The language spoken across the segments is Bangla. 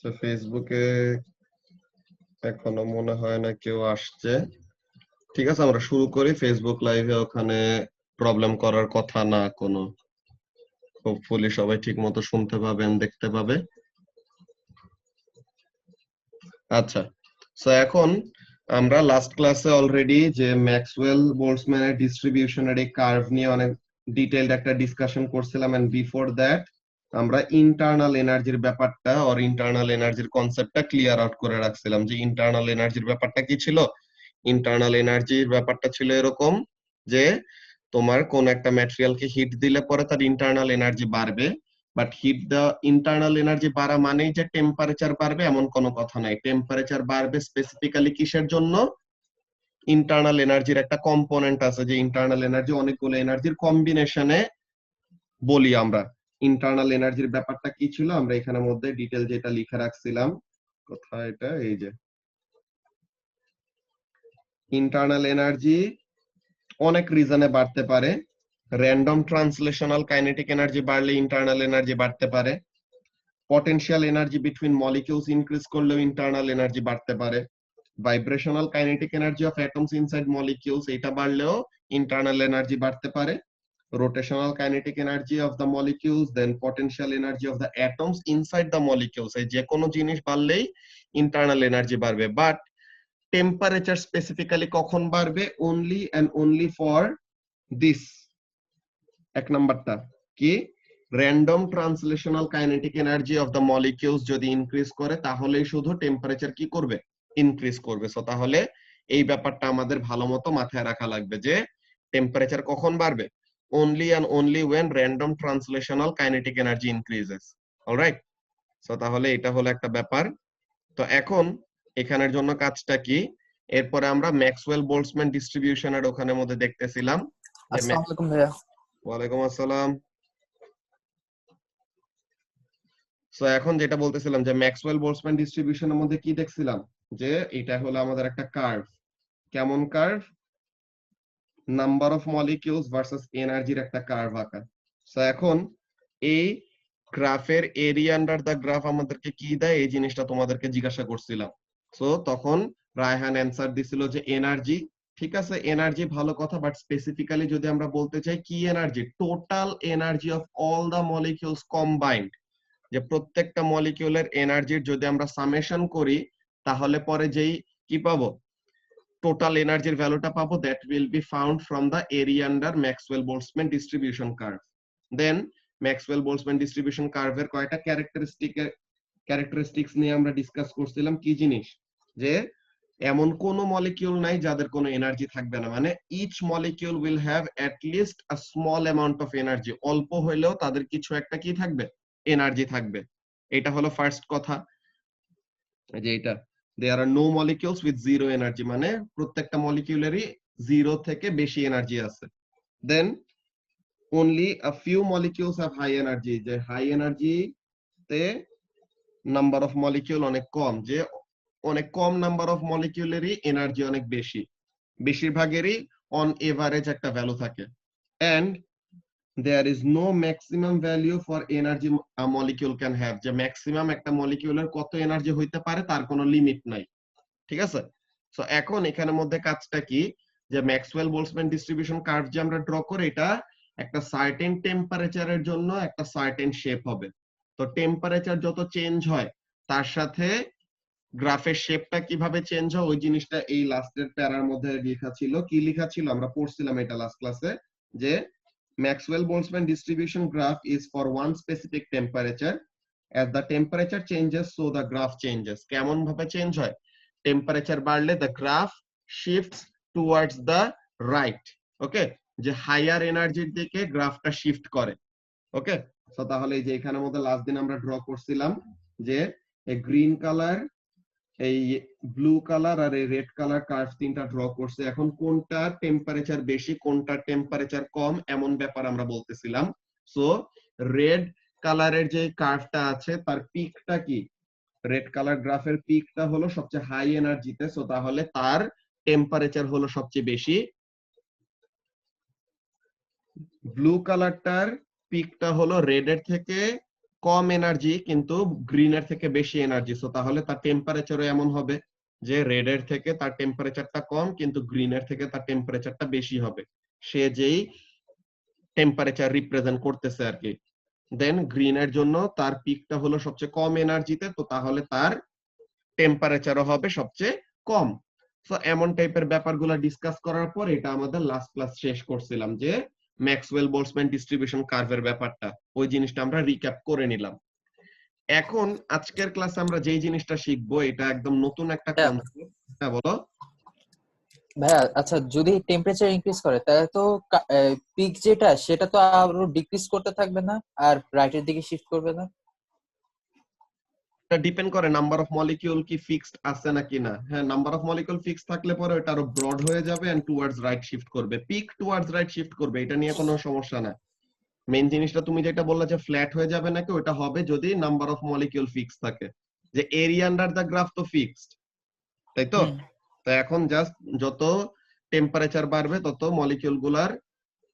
তো ফেসবুকে এখনো মনে হয় না কেউ আসছে। ঠিক আছে, আমরা শুরু করি। ফেসবুক লাইভে ওখানে প্রবলেম করার কথা না কোনো। হোপফুলি সবাই ঠিক মতো শুনতে পাবেন, দেখতে পাবে। আচ্ছা, সো এখন আমরা লাস্ট ক্লাসে অলরেডি যে ম্যাক্সওয়েল বোল্টজম্যানের ডিস্ট্রিবিউশনের এই কার্ভ নিয়ে অনেক ডিটেইলড একটা ডিসকাশন করছিলাম, এন্ড বিফোর দ্যাট আমরা ইন্টারনাল এনার্জির ব্যাপারটা আর ইন্টারনাল এনার্জির কনসেপ্টটা ক্লিয়ার আউট করে রাখছিলাম। যে ইন্টারনাল এনার্জির ব্যাপারটা কি ছিল? ইন্টারনাল এনার্জির ব্যাপারটা ছিল এরকম যে তোমার কোন একটা ম্যাটেরিয়ালকে হিট দিলে পরে তার ইন্টারনাল এনার্জি বাড়বে, but heat the internal energy বাড়া মানেই যে টেম্পারেচার বাড়বে এমন কোনো কথা নাই। টেম্পারেচার বাড়বে স্পেসিফিক্যালি কিসের জন্য? ইন্টারনাল এনার্জির একটা কম্পোনেন্ট আছে, যে ইন্টারনাল এনার্জি অনেকগুলো এনার্জির কম্বিনেশনে বলি আমরা। ইন্টারনাল এনার্জির ব্যাপারটা কি ছিল আমরা এখানের মধ্যে ডিটেল যেটা লিখে রাখছিলাম, কোথায় এটা, এই যে ইন্টারনাল এনার্জি অনেক রিজনে বাড়তে পারে। র্যান্ডম ট্রান্সলেশনাল কাইনেটিক এনার্জি বাড়লে ইন্টারনাল এনার্জি বাড়তে পারে। Potential energy between molecules increase করলেও ইন্টারনাল এনার্জি বাড়তে পারে। Vibrational kinetic energy of atoms inside molecules এটা বাড়লেও ইন্টারনাল এনার্জি বাড়তে পারে। Rotational kinetic energy of the molecules, then potential energy of the atoms inside the molecules, এই যে কোনো জিনিস বাড়লেই ইন্টারনাল এনার্জি বাড়বে। বাট টেম্পারেচার স্পেসিফিক্যালি কখন বাড়বে? Only and only for this. এক নাম্বারটা কি? Random translational kinetic energy of the molecules যদি ইনক্রিজ করে তাহলেই শুধু টেম্পারেচার কি করবে? ইনক্রিজ করবে। সো তাহলে এই ব্যাপারটা আমাদের ভালো মতো মাথায় রাখা লাগবে যে টেম্পারেচার কখন বাড়বে? only and only when random translational kinetic energy increases. Alright? So তাহলে এটা হলো একটা ব্যাপার। তো এখন এখানের জন্য কাজটা কি? এরপরে আমরা ম্যাক্সওয়েল বোল্টজম্যান ডিস্ট্রিবিউশনের ওখানে মধ্যে দেখতেছিলাম যে আসসালামু আলাইকুম ভাইয়া। ওয়ালাইকুম আসসালাম। সো এখন যেটা বলতেছিলাম যে ম্যাক্সওয়েল বোল্টজম্যান ডিস্ট্রিবিউশনের মধ্যে কি দেখছিলাম, যে এটা হলো আমাদের একটা কার্ভ। কেমন curve? Number of molecules versus এনার্জির একটা কার্ভ আঁকা। সো এখন এই গ্রাফের এরিয়া আন্ডার দা গ্রাফ আমাদেরকে কি দেয়, এই জিনিসটা তোমাদেরকে জিজ্ঞাসা করছিলাম। সো তখন রায়হান অ্যান্সার দিছিল যে এনার্জি। ঠিক আছে, এনার্জি ভালো কথা, বাট স্পেসিফিক্যালি যদি আমরা বলতে চাই কি energy? Total energy of all the molecules combined. যে প্রত্যেকটা মলিকিউলের এনার্জির যদি আমরা সামেশন করি তাহলে পরে যেই কি পাবো? টোটাল এনার্জির ভ্যালুটা পাবো, that will be found from the area under Maxwell Boltzmann distribution curve. Then Maxwell Boltzmann distribution কার্ভের কয়টা ক্যারেক্টারিস্টিক্স নিয়ে আমরা ডিসকাস করছিলাম। কি জিনিস? যে এমন কোন মলিকিউল নাই যাদের কোনো এনার্জি থাকবে না, মানে each molecule will have at least a small amount of energy. অল্প হইলেও তাদের কিছু একটা কি থাকবে? এনার্জি থাকবে। এটা হলো ফার্স্ট কথা, যে এটা there are no molecules with zero energy, মানে প্রত্যেকটা মলিকিউলেরই জিরো থেকে বেশি এনার্জি আছে। Then only a few molecules have high energy, যে হাই এনার্জি তে নাম্বার অফ মলিকিউল অনেক কম, যে অনেক কম নাম্বার অফ মলিকিউলেরই এনার্জি অনেক বেশি। বেশিরভাগেরই অন এভারেজ একটা ভ্যালু থাকে। And there is no maximum value for energy a molecule can have, যে ম্যাক্সিমাম একটা মলিকিউলের কত এনার্জি হইতে পারে তার কোনো লিমিট নাই। ঠিক আছে? সো এখন এখানের মধ্যে কাজটা কি, যে ম্যাক্সওয়েল বোল্টজম্যান ডিস্ট্রিবিউশন কার্ভ যে আমরা ড্র করে, এটা একটা সার্টেন টেম্পারেচারের জন্য একটা সার্টেন শেপ হবে। তো টেম্পারেচার যত চেঞ্জ হয় তার সাথে গ্রাফের শেপটা কিভাবে চেঞ্জ হয় ওই জিনিসটা এই লাস্টের প্যারার মধ্যে লেখা ছিল। কি লেখা ছিল? আমরা পড়ছিলাম এটা লাস্ট ক্লাসে, যে Maxwell Boltzmann distribution graph is for one specific temperature, as the temperature changes so the graph changes. কেমন ভাবে চেঞ্জ হয়? টেম্পারেচার বাড়লে the graph shifts towards the right. ওকে, যে হায়ার এনার্জির দিকে গ্রাফটা শিফট করে। ওকে, সো তাহলে এই যে এখানের মধ্যে লাস্ট দিন আমরা ড্র করছিলাম যে এই গ্রিন কালার, এই ব্লু কালার আর এই রেড কালার কার্ভ তিনটা ড্র করছে। এখন কোনটা টেম্পারেচার বেশি কোনটা টেম্পারেচার কম এমন ব্যাপার আমরা বলতেছিলাম। সো রেড কালারের যে কার্ভটা আছে তার পিকটা কি? রেড কালার গ্রাফের পিকটা হলো সবচেয়ে হাই এনার্জিতে, সো তাহলে তার টেম্পারেচার হলো সবচেয়ে বেশি। ব্লু কালারটার পিকটা হলো রেডের থেকে কম এনার্জি কিন্তু গ্রিনের থেকে বেশি এনার্জি, সো তাহলে তার টেম্পারেচারও এমন হবে যে রেডের থেকে তার টেম্পারেচারটা কম কিন্তু গ্রিনের থেকে তার টেম্পারেচারটা বেশি হবে, সে যেই টেম্পারেচার রিপ্রেজেন্ট করতেছে আর কি। দেন গ্রিনের জন্য তার পিকটা হলো সবচেয়ে কম এনার্জিতে, তো তাহলে তার টেম্পারেচারও হবে সবচেয়ে কম। সো এমন টাইপের ব্যাপারগুলো ডিসকাস করার পর এটা আমাদের লাস্ট ক্লাস শেষ করছিলাম যে ম্যাক্সওয়েল বোলসম্যান ডিস্ট্রিবিউশন কার্ভের ব্যাপারটা, ওই জিনিসটা আমরা রিক্যাপ করে নিলাম। এখন আজকের ক্লাসে আমরা যেই জিনিসটা শিখবো এটা একদম নতুন একটা কনসেপ্ট। হ্যাঁ বলো। ভাইয়া আচ্ছা, যদি টেম্পারেচার ইনক্রিজ করে তাহলে তো পিক যেটা সেটা তো আরো ডিক্রিজ করতে থাকবে না, আর রাইটের দিকে শিফট করবে না? এটা ডিপেন্ড করে নাম্বার অফ মলিকিউল কি ফিক্সড আছে নাকি না। হ্যাঁ, নাম্বার অফ মলিকিউল ফিক্সড থাকলে পরে ওটা আরো ব্রড হয়ে যাবে এন্ড টুয়ার্ডস রাইট শিফট করবে, পিক টুয়ার্ডস রাইট শিফট করবে, এটা নিয়ে কোনো সমস্যা না। মেইন জিনিসটা তুমি যেটা বললে যে ফ্ল্যাট হয়ে যাবে নাকি, ওটা হবে যদি নাম্বার অফ মলিকিউল ফিক্স থাকে, যে এরিয়া আন্ডার দা গ্রাফ তো ফিক্সড, তাই তো? তো এখন জাস্ট যত টেম্পারেচার বাড়বে তত মলিকিউল গুলার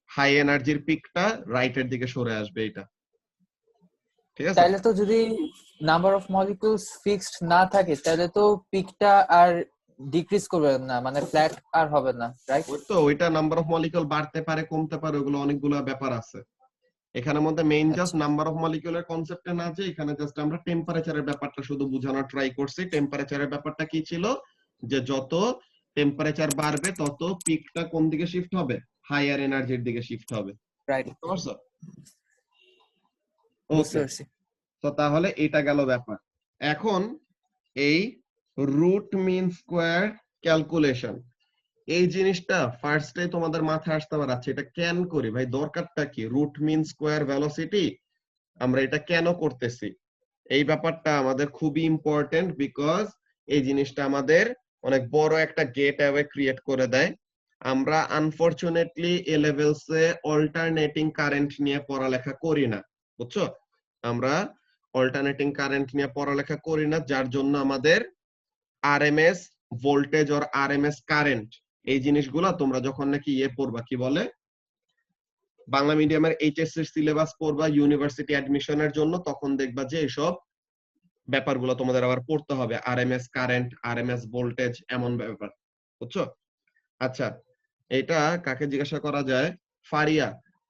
হাই এনার্জির পিকটা রাইটের দিকে সরে আসবে, এটা ঠিক আছে? তাহলে তো যদি নাম্বার অফ মলিকিউলস ফিক্সড না থাকে তাহলে তো পিকটা আর ডিক্রিজ করবে না, মানে ফ্ল্যাট আর হবে না, রাইট? ওই তো, ওইটা নাম্বার অফ মলিকিউল বাড়তে পারে কমতে পারে, ওগুলো অনেকগুলো ব্যাপার আছে এখানের মধ্যে। মেইন জাস্ট নাম্বার অফ মলিকিউলের কনসেপ্টে না, যে এখানে জাস্ট আমরা টেম্পারেচারের ব্যাপারটা শুধু বোঝানোর ট্রাই করছি। টেম্পারেচারের ব্যাপারটা কি ছিল, যে যত টেম্পারেচার বাড়বে তত পিকটা কোন দিকে শিফট হবে, হায়ার এনার্জির দিকে শিফট হবে, রাইট, বুঝতে পারছো? বুঝতে ওকে, পারছি। তো তাহলে এটা গেল ব্যাপার। এখন এই রুট মিন স্কোয়ার ক্যালকুলেশন, এই জিনিসটা ফার্স্টে তোমাদের মাথায় আসতে পারে, আচ্ছা এটা কেন করি ভাই, দরকারটা কি, রুট মিন স্কোয়ার ভেলোসিটি আমরা এটা কেন করতেছি? এই ব্যাপারটা আমাদের খুবই ইম্পর্টেন্ট, বিকজ এই জিনিসটা আমাদের অনেক বড় একটা গেট অ্যাওয়ে ক্রিয়েট করে দেয়। আমরা আনফরচুনেটলি এ লেভেলসে অল্টারনেটিং কারেন্ট নিয়ে পড়ালেখা করি না, বুঝছো? আমরা অল্টারনেটিং কারেন্ট নিয়ে পড়ালেখা করি না, যার জন্য আমাদের RMS voltage or RMS current এই জিনিসগুলো তোমরা যখন নাকি পড়বা, কি বলে, বাংলা মিডিয়ামের এইচএসসি সিলেবাস পড়বা ইউনিভার্সিটি অ্যাডমিশনের জন্য, তখন দেখবা যে এসব ব্যাপারগুলো তোমাদের আবার পড়তে হবে, আরএমএস কারেন্ট, আরএমএস ভোল্টেজ, এমন ব্যাপার, বুঝছো? আচ্ছা, এটা কাকে জিজ্ঞাসা করা যায়? ফারিয়া।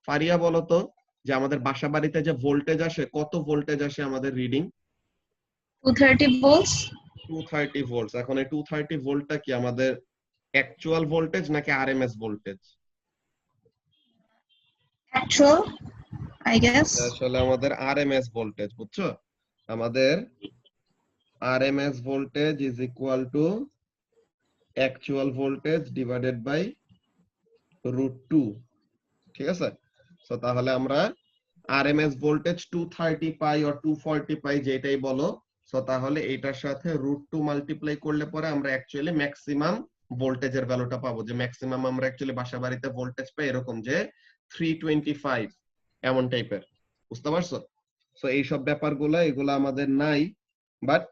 ফারিয়া বলো তো, যে আমাদের বাসা বাড়িতে যে ভোল্টেজ আসে, কত ভোল্টেজ আসে আমাদের রিডিং? 230 volts 230 volts. এখন এই 230 ভোল্টটা কি আমাদের অ্যাকচুয়াল ভোল্টেজ নাকি RMS voltage? actual I guess আসলে আমাদের আরএমএস ভোল্টেজ, বুঝছো? আমাদের RMS voltage is equal to actual voltage divided by √2, ঠিক আছে? সো তাহলে আমরা আরএমএস ভোল্টেজ 230 পাই অর 240 পাই, যেটাই বলো, সো তাহলে এটার সাথে √2 মাল্টিপ্লাই করলে পরে আমরা অ্যাকচুয়ালি ম্যাক্সিমাম ভোল্টেজের ভ্যালুটা পাবো, যে ম্যাক্সিমাম আমরা অ্যাকচুয়ালি বাসা বাড়িতে ভোল্টেজ পাই এরকম যে 325 এমন টাইপের, বুঝতে পারছো? সো এইসব ব্যাপারগুলো এগুলো আমাদের নাই, বাট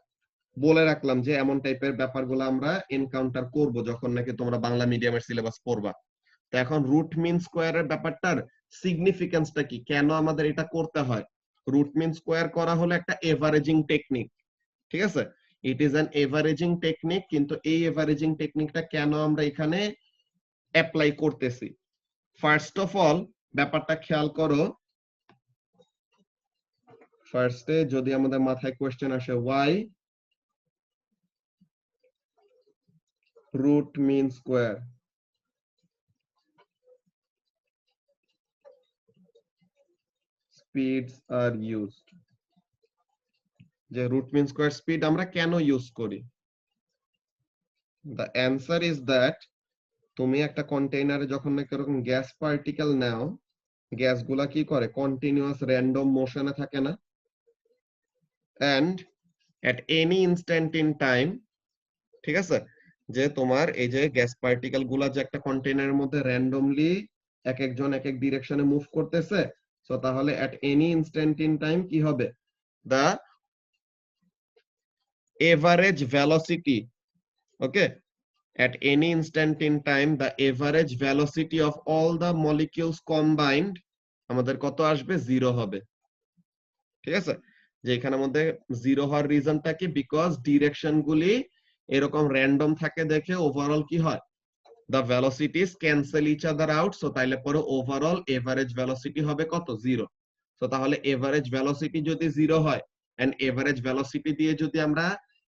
বলে রাখলাম যে এমন টাইপের ব্যাপারগুলো আমরা এনকাউন্টার করব যখন নাকি তোমরা বাংলা মিডিয়ামের সিলেবাস পড়বা। তো এখন রুট মিন স্কোয়ারের ব্যাপারটার সিগনিফিকেন্সটা কি, কেন আমাদের এটা করতে হয়? রুট মিন স্কোয়ার করা হলো একটা এভারেজিং টেকনিক, ঠিক আছে? ইট ইজ অ্যান এভারেজিং টেকনিক, কিন্তু এই এভারেজিং টেকনিকটা কেন আমরা এখানে অ্যাপ্লাই করতেছি? ফার্স্ট অফ অল ব্যাপারটা খেয়াল করো, ফার্স্টে যদি আমাদের মাথায় কোয়েশ্চেন আসে, Y root mean square, speeds are used, যে root mean square speed আমরা কেন ইউজ করি? the answer is that তুমি একটা কন্টেইনারে যখন নাকি এরকম গ্যাস পার্টিকেল নাও, গ্যাসগুলা কি করে, কন্টিনিউয়াস র্যান্ডম মোশনে থাকে না, and at any instant in time, ঠিক আছে, যে তোমার এই যে গ্যাস পার্টিকেল গুলা যে একটা কন্টেইনারের মধ্যে র্যান্ডমলি এক একজন এক এক ডিরেকশনে মুভ করতেছে, সো তাহলে at any instant in time কি হবে, the average velocity, okay, at any instant in time the average velocity of all the molecules combined আমাদের কত আসবে 0 হবে ঠিক আছে যে এখানের মধ্যে 0 হওয়ার রিজনটা কি বিকজ ডিরেকশন গুলি এরকম র‍্যান্ডম থাকে দেখে ওভারঅল কি হয় the velocities cancel each other out so তাইলে পরে ওভারঅল এভারেজ ভেলোসিটি হবে কত 0 সো তাহলে এভারেজ ভেলোসিটি যদি 0 হয় এন্ড এভারেজ ভেলোসিটি দিয়ে যদি আমরা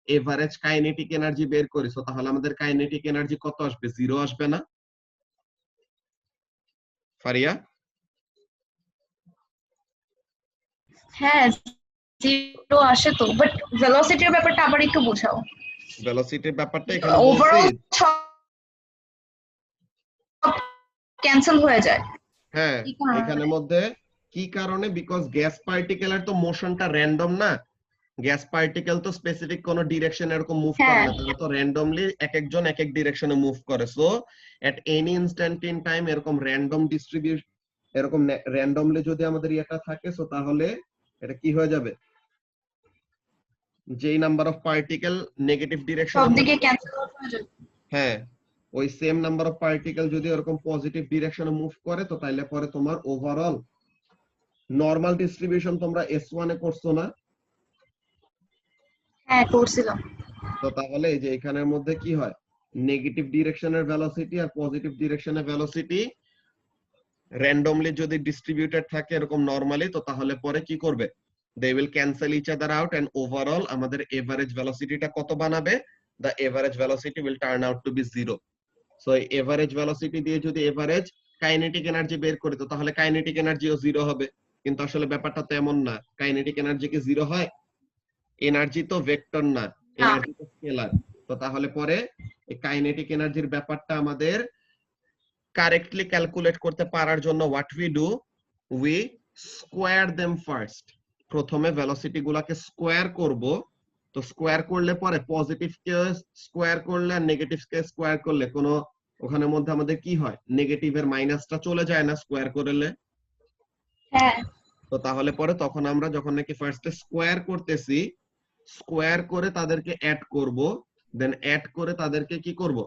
এভারেজ কাইনেটিক এনার্জি বের করি সো তাহলে আমাদের কাইনেটিক এনার্জি কত আসবে 0 আসবে না ফারিয়া হ্যাঁ, জিরো আসে তো, বাট ভেলোসিটির ব্যাপারটা আবার একটু বোঝাও। ভেলোসিটির ব্যাপারটা এখানে ওভারঅল বলছি সব ক্যান্সেল হয়ে যায়। হ্যাঁ কি কারণে? এখানের মধ্যে কি কারণে বিকজ গ্যাস পার্টিকেলের তো মোশনটা র‍্যান্ডম না গ্যাস পার্টিকেল তো স্পেসিফিক কোন ডিরেকশন এরকম মুভ করে না তারা তো র‍্যান্ডমলি এক একজন এক এক ডিরেকশনে মুভ করে so at any instant in time এরকম র‍্যান্ডম ডিস্ট্রিবিউশন এরকম র‍্যান্ডমলি যদি আমাদের এটা থাকে সো তাহলে এটা কি হয়ে যাবে যেই নাম্বার অফ পার্টিকেল নেগেটিভ ডিরেকশনে সব দিকে ক্যান্সেল হয়ে যায়। হ্যাঁ ওই সেম নাম্বার অফ পার্টিকেল যদি এরকম পজিটিভ ডিরেকশনে মুভ করে তো তাইলে পরে তোমার ওভারঅল নরমাল ডিস্ট্রিবিউশন তোমরা S1 এ করছো না হ্যাঁ, করছিলাম। তো তাহলে এই যে এখানের মধ্যে কি হয় নেগেটিভ ডিরেকশনের ভেলোসিটি আর পজিটিভ ডিরেকশনের ভেলোসিটি র‍্যান্ডমলি যদি ডিস্ট্রিবিউটেড থাকে এরকম নরমালি তো তাহলে পরে কি করবে they will cancel each other out and overall আমাদের এভারেজ ভেলোসিটিটা কত বানাবে the average velocity will turn out to be 0 so এই এভারেজ ভেলোসিটি দিয়ে যদি এভারেজ কাইনেটিক এনার্জি বের করি তো তাহলে কাইনেটিক এনার্জিও 0 হবে কিন্তু আসলে ব্যাপারটা তো এমন না কাইনেটিক এনার্জি কি 0 হয় এনার্জি তো ভেক্টর না এনার্জি তো স্কেলার তো তাহলে পরে এই কাইনেটিক এনার্জির ব্যাপারটা আমাদের কারেক্টলি ক্যালকুলেট করতে পারার জন্য what we do we square them first প্রথমে ভেলোসিটি গুলাকে স্কোয়ার করব তো স্কোয়ার করলে পরে পজিটিভ কে স্কোয়ার করলে আর নেগেটিভ কে স্কোয়ার করলে কোনো ওখানের মধ্যে আমাদের কি হয় নেগেটিভের মাইনাসটা চলে যায় না স্কোয়ার করলে হ্যাঁ, তো তাহলে পরে তখন আমরা যখন নাকি ফার্স্টে স্কোয়ার করতেছি স্কোয়ার করে তাদেরকে অ্যাড করব দেন অ্যাড করে তাদেরকে কি করব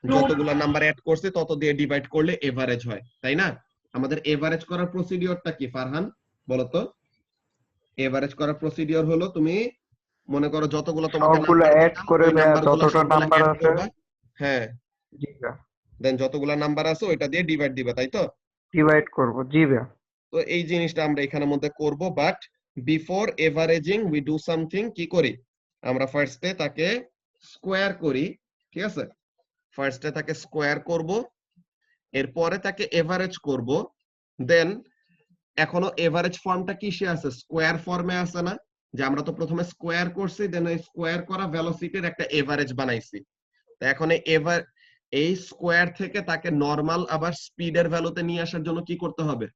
যতগুলা নাম্বার অ্যাড করছি তত দিয়ে ডিভাইড করলে এভারেজ হয় তাই না আমাদের এভারেজ করার প্রসিডিওরটা কি ফারহান বলো তো এভারেজ করার প্রসিডিওর হলো তুমি মনে করো যতগুলো তোমাকে সবগুলো নাম্বার অ্যাড দিলাম করে ওই নাম্বারগুলো যতটা সবগুলো নাম্বার অ্যাড আছে করবা হ্যাঁ জি ভাইয়া দেন যতগুলা নাম্বার আছে ওইটা দিয়ে ডিভাইড দিবা তাই তো ডিভাইড করব জি ভাইয়া তো এই জিনিসটা আমরা এখানের মধ্যে করব but before এভারেজিং we do something কি করি আমরা ফার্স্টে তাকে স্কোয়ার করি ঠিক আছে ফার্স্টে তাকে স্কোয়ার করব এরপরে তাকে এভারেজ করব দেন এখনো এভারেজ ফর্মটা কিসে আছে স্কোয়ার ফর্মে আছে না যে আমরা তো প্রথমে স্কোয়ার করছি দেন ওই স্কোয়ার করা ভেলোসিটির একটা এভারেজ বানাইছি তো এখন এই স্কোয়ার থেকে তাকে নরমাল আবার স্পিডের ভ্যালুতে নিয়ে আসার জন্য কি করতে হবে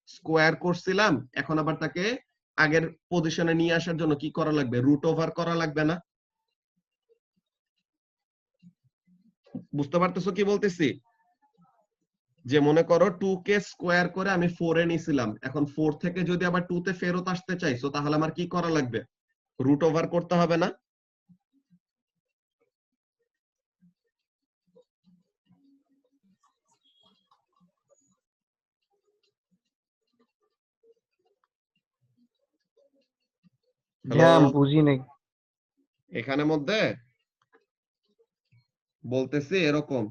স্কোয়ার করছিলাম এখন আবার তাকে আগের পজিশনে নিয়ে আসার জন্য কি করা লাগবে রুট ওভার করা লাগবে না বুঝতে পারতেছো কি বলতেছি যে মনে করো 2 কে স্কোয়ার করে আমি 4 এ নিছিলাম এখন 4 থেকে যদি আবার 2 তে ফেরত আসতে চাইছো তাহলে আমার কি করা লাগবে রুট ওভার করতে হবে না হ্যাঁ বুঝি নাই এখানে মধ্যে বলতেছি এরকম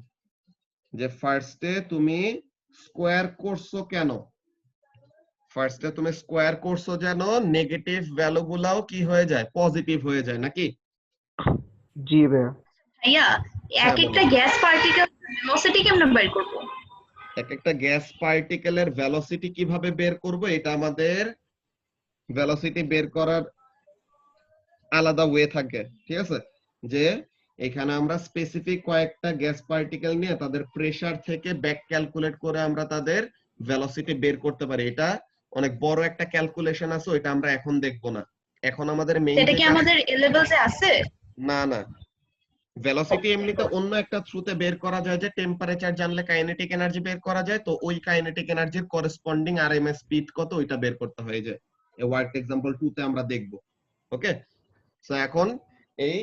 যে ফার্স্টে তুমি স্কোয়ার করছো কেন ফার্স্টে তুমি স্কোয়ার করছো যেন নেগেটিভ ভ্যালু গুলাও কি হয়ে যায় পজিটিভ হয়ে যায় নাকি জি ভাইয়া ভাইয়া এক একটা গ্যাস পার্টিকেল ভেলোসিটি কেমনে বের করব? এক একটা গ্যাস পার্টিকেলের ভেলোসিটি কিভাবে বের করব এটা আমাদের ভেলোসিটি বের করার আলাদা ওয়ে থাকে ঠিক আছে যে এখানে আমরা স্পেসিফিক কয়েকটা গ্যাস পার্টিকেল নিয়ে তাদের প্রেসার থেকে ব্যাক ক্যালকুলেট করে আমরা তাদের ভেলোসিটি বের করতে পারি এটা অনেক বড় একটা ক্যালকুলেশন আছে ওইটা আমরা এখন দেখব না এখন আমাদের মেইন সেটা কি আমাদের এ লেভেলসে আছে? না না ভেলোসিটি এমনিতে অন্য একটা থ্রুতে বের করা যায় যে টেম্পারেচার জানলে কাইনেটিক এনার্জি বের করা যায় তো ওই কাইনেটিক এনার্জির করেসপন্ডিং আরএমএস স্পিড কত ওইটা বের করতে হয় যে এই ওয়ার্ক এক্সাম্পল 2 তে আমরা দেখব ওকে সো এখন এই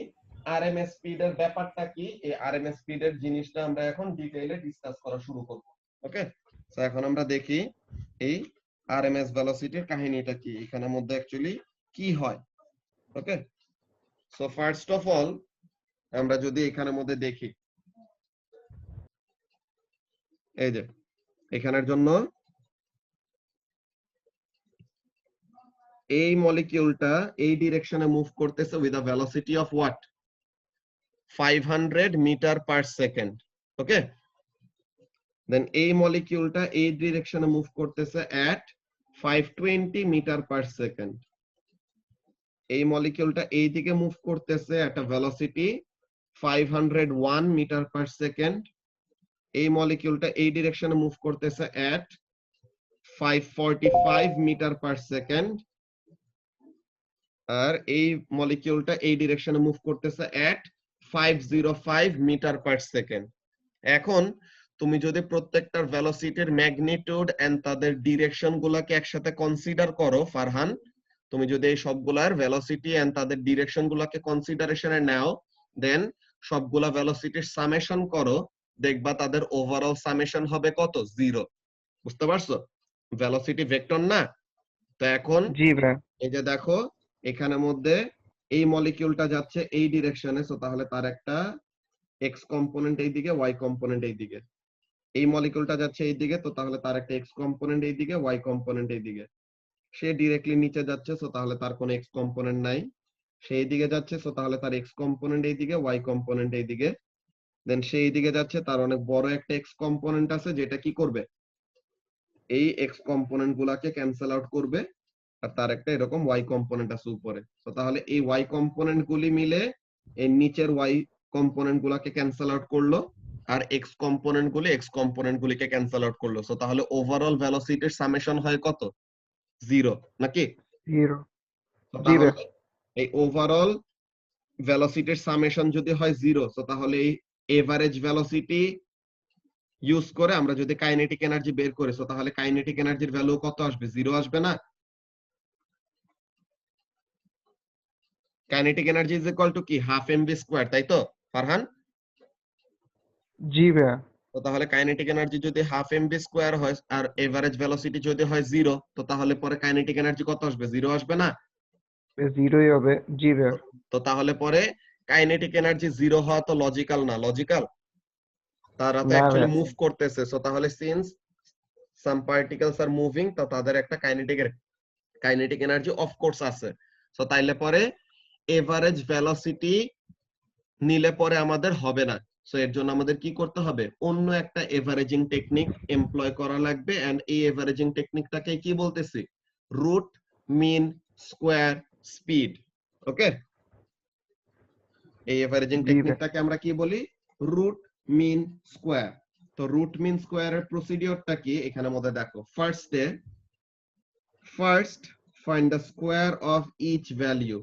আরএমএস স্পিডের ব্যাপারটা কি এই আরএমএস স্পিডের জিনিসটা আমরা এখন ডিটেইলে ডিসকাস করা শুরু করব ওকে সো এখন আমরা দেখি এই আরএমএস ভেলোসিটির কাহিনীটা কি, এখানের মধ্যে অ্যাকচুয়ালি কি হয়। ওকে, সো ফার্স্ট অফ অল আমরা যদি এখানের মধ্যে দেখি, এই যে এখানের জন্য এই মলিকিউলটা এই ডিরেকশনে মুভ করতেছে with a velocity of what 500 metre per second. Okay, then এই মলিকিউলটা এই ডিরেকশনে মুভ করতেছে এট 520 মিটার পার সেকেন্ড। এই মলিকিউলটা এই দিকে মুভ করতেছে এট আ ভেলোসিটি 501 মিটার পার সেকেন্ড। এই মলিকিউলটা এই ডিরেকশনে মুভ করতেছে এট 545 মিটার পার সেকেন্ড, আর এই মলিকিউলটা এই ডিরেকশনে মুভ করতেছে এট 505 মিটার পার সেকেন্ড। এখন তুমি যদি প্রত্যেকটার ভেলোসিটির ম্যাগনিটিউড এন্ড তাদের ডিরেকশন গুলাকে একসাথে কনসিডার করো ফারহান, তুমি যদি এই সবগুলার ভেলোসিটি এন্ড তাদের ডিরেকশন গুলাকে কনসিডারেশনে নাও, দেন সবগুলা ভেলোসিটির সামেশন করো, দেখবা তাদের ওভারঅল সামেশন হবে কত? 0। বুঝতে পারছো? ভেলোসিটি ভেক্টর না? তো এখন জি ভাইয়া। এই যে দেখো এখানের মধ্যে এই মলিকিউলটা যাচ্ছে এই ডিরেকশনে, সো তাহলে তার একটা এক্স কম্পোনেন্ট এই দিকে, ওয়াই কম্পোনেন্ট এই দিকে। এই মলিকিউলটা যাচ্ছে এই দিকে, তো তাহলে তার একটা এক্স কম্পোনেন্ট এই দিকে, ওয়াই কম্পোনেন্ট এই দিকে। সে ডিরেক্টলি নিচে যাচ্ছে, সো তাহলে তার কোনো এক্স কম্পোনেন্ট নাই। সেই দিকে যাচ্ছে, সো তাহলে তার এক্স কম্পোনেন্ট এই দিকে, ওয়াই কম্পোনেন্ট এই দিকে। দেন সেই দিকে যাচ্ছে, তার অনেক বড় একটা এক্স কম্পোনেন্ট আছে, যেটা কি করবে? এই এক্স কম্পোনেন্ট গুলাকে ক্যান্সেল আউট করবে, আর তার একটা এরকম ওয়াই কম্পোনেন্ট আছে উপরে। তো তাহলে এই ওয়াই কম্পোনেন্ট গুলি মিলে এই নিচের ওয়াই কম্পোনেন্ট গুলাকে ক্যান্সেল আউট করলো, আর এক্স কম্পোনেন্ট গুলিকে ক্যান্সেল আউট করলো। সো তাহলে ওভারঅল ভেলোসিটির সামেশন হয় কত? 0 নাকি? 0। তো জি তাহলে ভাইয়া। এই ওভারঅল ভেলোসিটির সামেশন যদি হয় 0, তো তাহলে এই এভারেজ ভেলোসিটি ইউজ করে আমরা যদি কাইনেটিক এনার্জি বের করি, সো তাহলে কাইনেটিক এনার্জির ভ্যালু কত আসবে? 0 আসবে না? Kinetic energy is equal two কি? হাফ এমভি স্কয়ার, তাই তো ফারহান? জি ভাইয়া। তো তাহলে কাইনেটিক এনার্জি যদি হাফ এমভি স্কয়ার হয় আর এভারেজ ভেলোসিটি যদি হয় 0, তো তাহলে পরে কাইনেটিক এনার্জি কত আসবে? 0 আসবে না? 0ই হবে। জি ভাইয়া। তো তাহলে পরে কাইনেটিক এনার্জি 0 হওয়া তো লজিক্যাল না? লজিক্যাল? তারা তো না অ্যাকচুয়ালি ভাইয়া। মুভ করতেছে, সো তাহলে since some particles are moving, তো তাদের একটা কাইনেটিক এনার্জি অফ কোর্স আছে। সো তাইলে পরে এভারেজ ভেলোসিটি নিলে পরে আমাদের হবে না। সো এর জন্য আমাদের কি করতে হবে? অন্য একটা এভারেজিং টেকনিক এমপ্লয় করা লাগবে, এন্ড এই এভারেজিং টেকনিকটাকে কি বলতেছি? Root mean square speed. Okay, এই এভারেজিং জি ভাইয়া। টেকনিকটাকে আমরা কি বলি? Root mean square. তো রুট মিন স্কয়ারের প্রসিডিওরটা কি এখানের মধ্যে দেখো। First find the square of each value.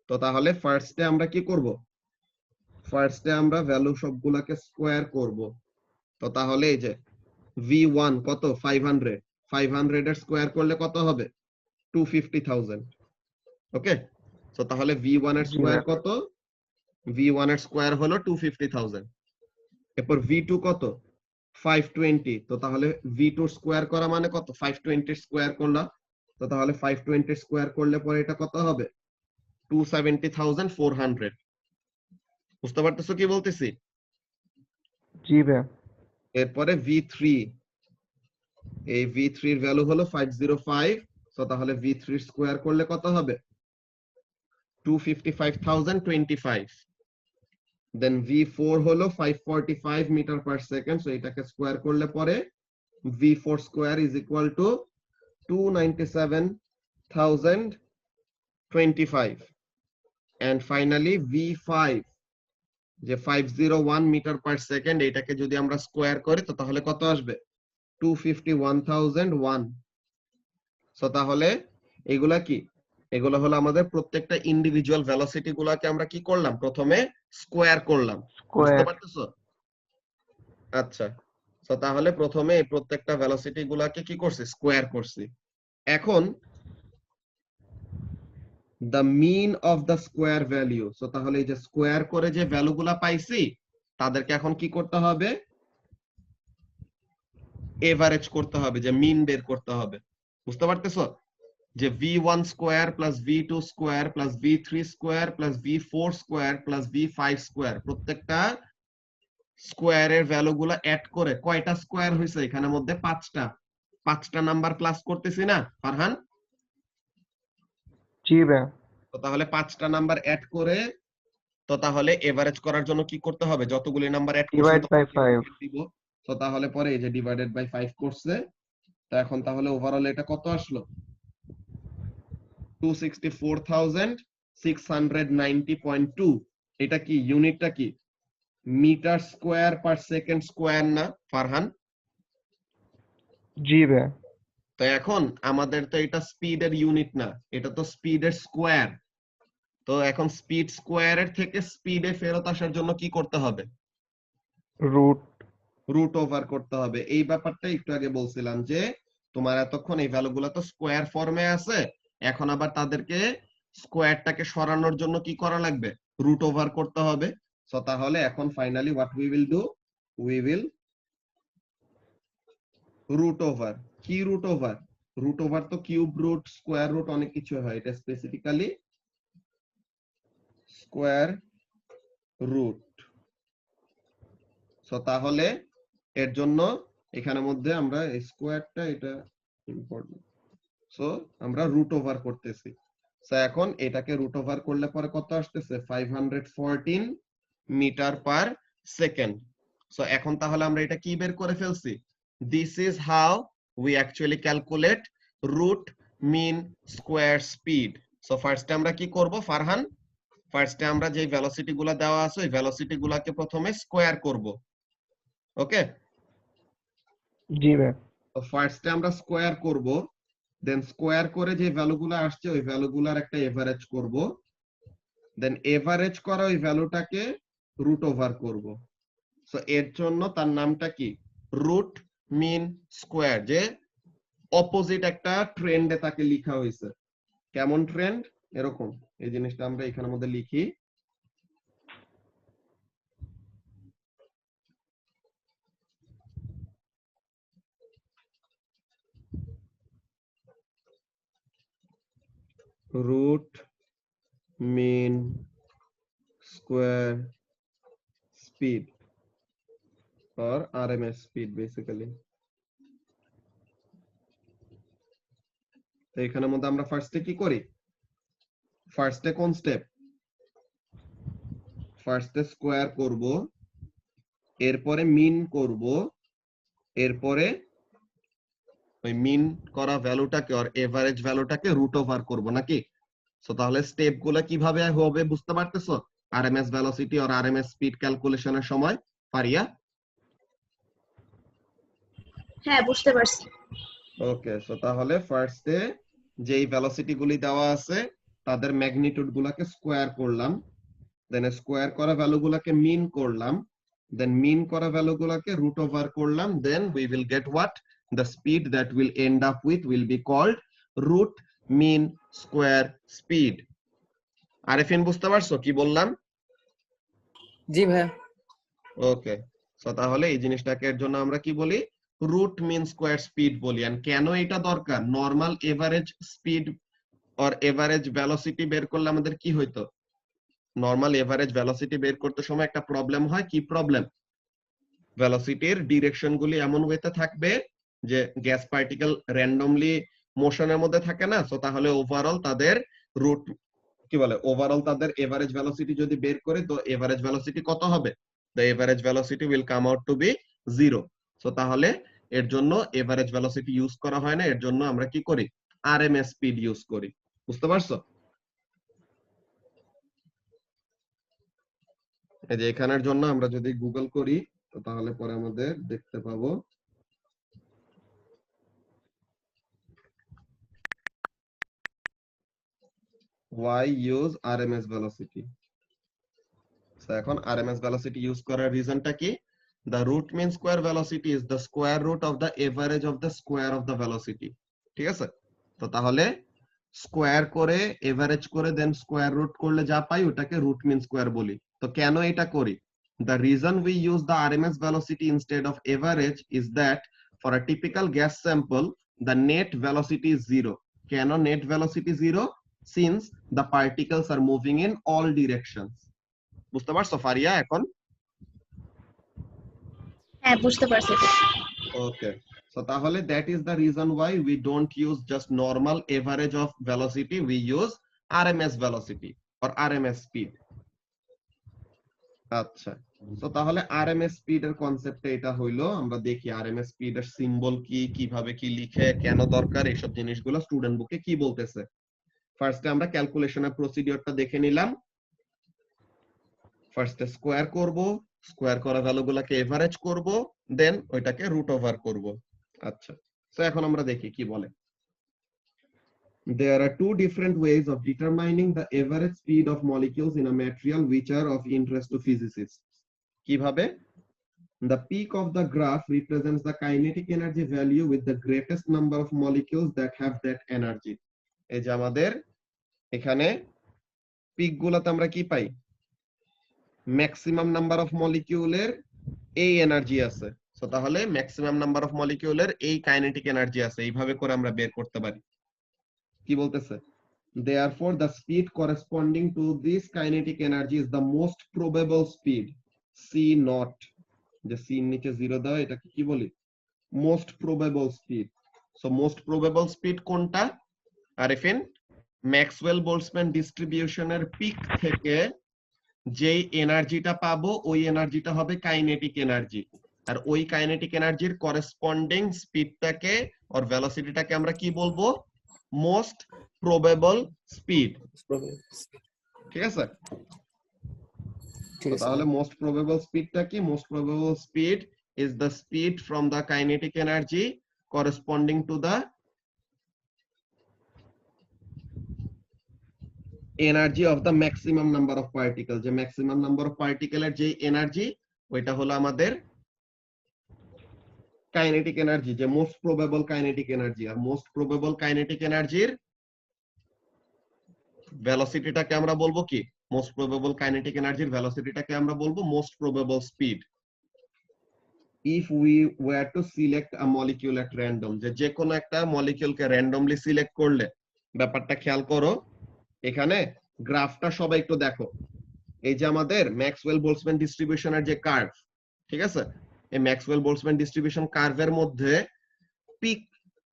তো তাহলে ফার্স্টে আমরা কি করব? ফার্স্টে আমরা ভ্যালু সবগুলাকে স্কয়ার করব। তো তাহলে এই যে v1 কত? 500। 500 এর স্কয়ার করলে কত হবে? 250,000। ওকে, সো তাহলে v1 এর জি স্কয়ার ভাইয়া। কত? v1 এর স্কয়ার হলো 250,000। এরপর v2 কত? 520। তো তাহলে v2 স্কয়ার করা মানে কত? 520 স্কয়ার করলাম। তো তাহলে 520 স্কয়ার করলে পরে এটা কত হবে? 270,400। বুঝতে পারতেছো কি বলতেছি? জি ভাইয়া। এরপরে v3, এই v3 এর ভ্যালু হলো 505। সো তাহলে v3 স্কয়ার করলে কত হবে? 255,025। দেন v4 হলো 545 মিটার পার সেকেন্ড। সো এটাকে স্কয়ার করলে পরে v4 square is equal to 297,025। And finally v5, যে 501 মিটার পার সেকেন্ড, এটাকে যদি আমরা স্কয়ার করি তো তাহলে কত আসবে? 251,001। সো তাহলে এগুলা কি? এগুলো হলো আমাদের প্রত্যেকটা ইন্ডিভিজুয়াল ভেলোসিটি গুলাকে আমরা কি করলাম? প্রথমে স্কয়ার করলাম। বুঝতে স্কয়ার। পারতেছো? আচ্ছা, সো তাহলে প্রথমে এই প্রত্যেকটা ভেলোসিটি গুলাকে কি করছি? স্কয়ার করছি। এখন the mean of the square value, so তাহলে এই যে স্কয়ার করে যে ভ্যালু গুলা পাইছি, তাদেরকে এখন কি করতে হবে? এভারেজ করতে হবে, যে মিন বের করতে হবে। বুঝতে পারতেছো? যে v1 square plus v2 square plus v3 square plus v4 square plus v5 square, প্রত্যেকটা স্কয়ারের ভ্যালু গুলা অ্যাড করে কয়টা স্কয়ার হয়েছে এখানের মধ্যে? 5টা নাম্বার প্লাস করতেছি না ফারহান? জি ভাইয়া। তো তাহলে 5টা নাম্বার অ্যাড করে, তো তাহলে এভারেজ করার জন্য কি করতে হবে? যতগুলি নাম্বার অ্যাড করছে ডিভাইড বাই 5। দিব। তো তাহলে পরে এই যে ডিভাইডেড বাই 5 করছে, তো এখন তাহলে ওভারঅল এটা কত আসলো? 264,690.2। এটা কি ইউনিটটা কি? Metre square per second square না ফারহান? জি ভাইয়া। তো এখন আমাদের তো এটা স্পিডের ইউনিট না, এটা তো স্পিডের স্কয়ার। তো এখন স্পিড স্কয়ারের থেকে স্পিডে ফেরত আসার জন্য কি করতে হবে? রুট ওভার করতে হবে। এই ব্যাপারটা একটু আগে বলছিলাম যে তোমার এতক্ষণ এই ভ্যালুগুলো তো স্কয়ার ফর্মে আছে, এখন আবার তাদেরকে স্কয়ারটাকে সরানোর জন্য কি করা লাগবে? রুট ওভার করতে হবে। সো তাহলে এখন finally what we will do, we will root over. কি রুট ওভার? রুট ওভার তো কিউব রুট, স্কয়ার রুট, অনেক কিছু হয়, এটা স্পেসিফিক্যালি স্কয়ার রুট। সো তাহলে এর জন্য এখানের মধ্যে আমরা স্কয়ারটা, এটা ইম্পর্টেন্ট, সো আমরা রুট ওভার করতেছি। সো এখন এটাকে রুট ওভার করলে পরে কত আসতেছে? 514 মিটার পার সেকেন্ড। সো এখন তাহলে আমরা এটা কি বের করে ফেলছি? This is how we actually calculate root mean square speed. So ফার্স্টে আমরা কি করব ফারহান? ফার্স্টে আমরা যে ভেলোসিটি গুলা দেওয়া আছে ওই ভেলোসিটি গুলাকে প্রথমে স্কয়ার করব। ওকে? জি ভাইয়া। তো ফার্স্টে আমরা স্কয়ার করব, দেন স্কয়ার করে যে ভ্যালুগুলো আসছে ওই ভ্যালুগুলোর একটা এভারেজ করব, দেন এভারেজ করা ওই ভ্যালুটাকে রুট ওভার করব। সো এর জন্য তার নামটা কি? Root mean square. যে অপোজিট একটা ট্রেন্ডে তাকে লেখা হয়েছে। কেমন ট্রেন্ড? এরকম। এই জিনিসটা আমরা এখানের মধ্যে লিখি। Root mean square speed or RMS speed basically। তো এখানের মধ্যে আমরা ফার্স্টে কি করি? ফার্স্টে কোন স্টেপ? ফার্স্টে স্কয়ার করব, এরপরে মিন করব, এরপরে ওই মিন করা ভ্যালুটাকে আর এভারেজ ভ্যালুটাকে রুট ওভার করব নাকি? সো তাহলে স্টেপ গুলো কিভাবে হবে বুঝতে পারতেছো? আরএমএস ভেলোসিটি আর আরএমএস স্পিড ক্যালকুলেশনের সময় পারিয়া? হ্যাঁ, বুঝতে পারছি। ওকে, সো তাহলে ফার্স্টে যেই ভেলোসিটি গুলি দেওয়া আছে তাদের ম্যাগনিটিউড গুলাকে স্কয়ার করলাম, দেন স্কয়ার করা ভ্যালু গুলাকে মিন করলাম, দেন মিন করা ভ্যালু গুলাকে রুট ওভার করলাম, then we will get what? The speed that will end up with will be called root mean square speed। Arefin বুঝতে পারছো কি বললাম? জি ভাইয়া। ওকে, সো তাহলে এই জিনিসটাকে এর জন্য আমরা কি বলি? রুট মিন স্কয়ার স্পিড বলি। আর কেন এটা দরকার? নরমাল এভারেজ স্পিড আর এভারেজ ভেলোসিটি বের করলে আমাদের কি হইতো? নরমাল এভারেজ ভেলোসিটি বের করতে সময় একটা প্রবলেম হয়। কি প্রবলেম? ভেলোসিটির ডিরেকশন গুলি এমন ওয়েতে থাকবে যে গ্যাস পার্টিকেল র্যান্ডমলি মোশনের মধ্যে থাকে না, সো তাহলে ওভারঅল তাদের রুট কি বলে, ওভারঅল তাদের এভারেজ ভেলোসিটি যদি বের করে, তো এভারেজ ভেলোসিটি কত হবে? The average velocity will come out to be 0। So তাহলে এর জন্য এভারেজ ভেলোসিটি ইউজ করা হয় না, এর জন্য আমরা কি করি? আরএমএস স্পিড ইউজ করি। বুঝতে পারছো? এই যে এখানের জন্য আমরা যদি গুগল করি, তো তাহলে পরে আমাদের দেখতে পাবো why use RMS velocity। So এখন RMS velocity ইউজ করার রিজনটা কি? The root mean square velocity is the square root of the average of the square of the velocity। ঠিক আছে? তো তাহলে স্কয়ার করে এভারেজ করে দেন স্কয়ার রুট করলে যা পাই ওটাকে রুট মিন স্কয়ার বলি। তো কেন এটা করি? The reason we use the RMS velocity instead of average is that for a typical gas sample the net velocity is 0. কেন net velocity 0? Since the particles are moving in all directions. বুঝতে পারছো ফারিয়া এখন? হ্যাঁ বুঝতে পারছি। Okay. So তাহলে that is the reason why we don't use just normal average of velocity, we use RMS velocity or RMS speed. আচ্ছা, তো তাহলে RMS speed এর কনসেপ্টটা এটা হইলো। আমরা দেখি RMS speed এর সিম্বল কি, কিভাবে কি লিখে, কেন দরকার, এইসব জিনিসগুলো স্টুডেন্ট বুকে কি বলতেছে। ফার্স্টে আমরা ক্যালকুলেশনের প্রসিডিওরটা দেখে নিলাম। ফার্স্টে স্কোয়ার করব, স্কোয়ার করা ভ্যালুগুলোকে এভারেজ করব, দেন ওইটাকে রুট ওভার করব। আচ্ছা, তো এখন আমরা দেখি কি বলে। There are two different ways of determining the average speed of molecules in a material which are of interest to physicists. কিভাবে? The peak of the graph represents the kinetic energy value with the greatest number of molecules that have that energy. এই যে আমাদের এখানে পিক গুলাতে আমরা কি পাই? ম্যাক্সিমাম নাম্বার অফ মলিকিউলের এই এনার্জি আছে। সো তাহলে ম্যাক্সিমাম নাম্বার অফ মলিকিউলের এই কাইনেটিক এনার্জি আছে, এইভাবে করে আমরা বের করতে পারি। কি বলতেছে? Therefore the speed corresponding to this kinetic energy is the most probable speed, c naught. যে c এর নিচে 0 দাও, এটাকে কি বলি? Most probable speed. So most probable speed কোনটা? আরিফিন, ম্যাক্সওয়েল বোলটজম্যান ডিস্ট্রিবিউশনের পিক থেকে যেই এনার্জিটা পাবো ওই এনার্জিটা হবে কাইনেটিক এনার্জি, আর ওই কাইনেটিক এনার্জির করেসপন্ডিং স্পিডটাকে অর ভেলোসিটিটাকে আমরা কি বলবো? Most probable speed. ঠিক আছে, তাহলে মোস্ট প্রবাবল স্পিডটা কি? Most probable speed is the speed from the kinetic energy corresponding to the energy of the maximum number of particles. যে maximum number of particle এর যে এনার্জি, ওইটা হলো আমাদের কাইনেটিক এনার্জি, যে মোস্ট প্রবাবল কাইনেটিক এনার্জি। আর মোস্ট প্রবাবল কাইনেটিক এনার্জির ভেলোসিটিটাকে আমরা বলবো কি? মোস্ট প্রবাবল কাইনেটিক এনার্জির ভেলোসিটিটাকে আমরা বলবো most probable speed. If we were to select a molecule at random, যে কোনো একটা মলিকিউলকে র্যান্ডমলি সিলেক্ট করলে, ব্যাপারটা খেয়াল করো, এখানে গ্রাফটা সবাই একটু দেখো। এই যে আমাদের ম্যাক্সওয়েল বোলটজম্যান ডিস্ট্রিবিউশনের যে কার্ভ, ঠিক আছে, এই ম্যাক্সওয়েল বোলটজম্যান ডিস্ট্রিবিউশন কার্ভের মধ্যে পিক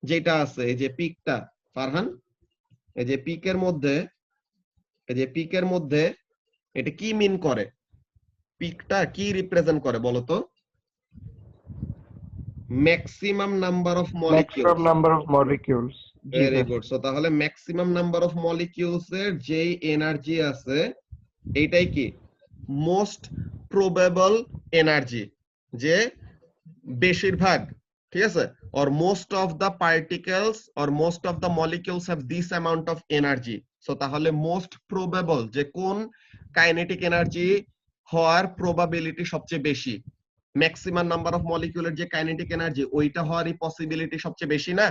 যেটা আছে, এই যে পিকটা ফারহান, এই যে পিকের মধ্যে, এই যে পিকের মধ্যে এটা কি মিন করে? পিকটা কি রিপ্রেজেন্ট করে বলো তো? Maximum number of molecules. Maximum number of molecules. Very good. So তাহলে ম্যাক্সিমাম নাম্বার অফ মলিকিউলস এর যেই এনার্জি আছে, এইটাই কি? মোস্ট প্রবাবল এনার্জি, যে বেশিরভাগ, ঠিক আছে, or most of the particles or most of the molecules have this amount of energy. So তাহলে মোস্ট প্রবাবল, যে কোন কাইনেটিক এনার্জি হওয়ার প্রবাবিলিটি সবচেয়ে বেশি, ম্যাক্সিমাম নাম্বার অফ মলিকিউলের যে কাইনেটিক এনার্জি, ওইটা হওয়ারই পসিবিলিটি সবচেয়ে বেশি না?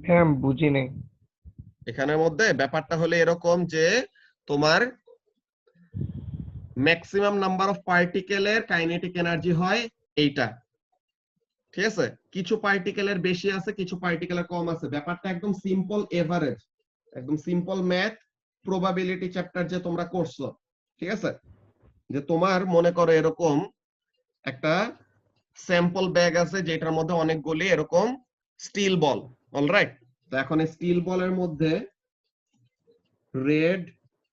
হ্যাঁ, বুঝি নাই। এখানের মধ্যে ব্যাপারটা হলো এরকম যে তোমার ম্যাক্সিমাম নাম্বার অফ পার্টিকেলের কাইনেটিক এনার্জি হয় এইটা, ঠিক আছে? কিছু পার্টিকেলের বেশি আছে, কিছু পার্টিকেলের কম আছে। ব্যাপারটা একদম সিম্পল এভারেজ, একদম সিম্পল ম্যাথ প্রবাবিলিটি চ্যাপ্টার যে তোমরা করছো, ঠিক আছে? যে তোমার মনে করো এরকম একটা স্যাম্পল ব্যাগ আছে যেটার মধ্যে অনেকগুলি এরকম স্টিল বল, অলরাইট? তো এখন স্টিল বলের মধ্যে রেড,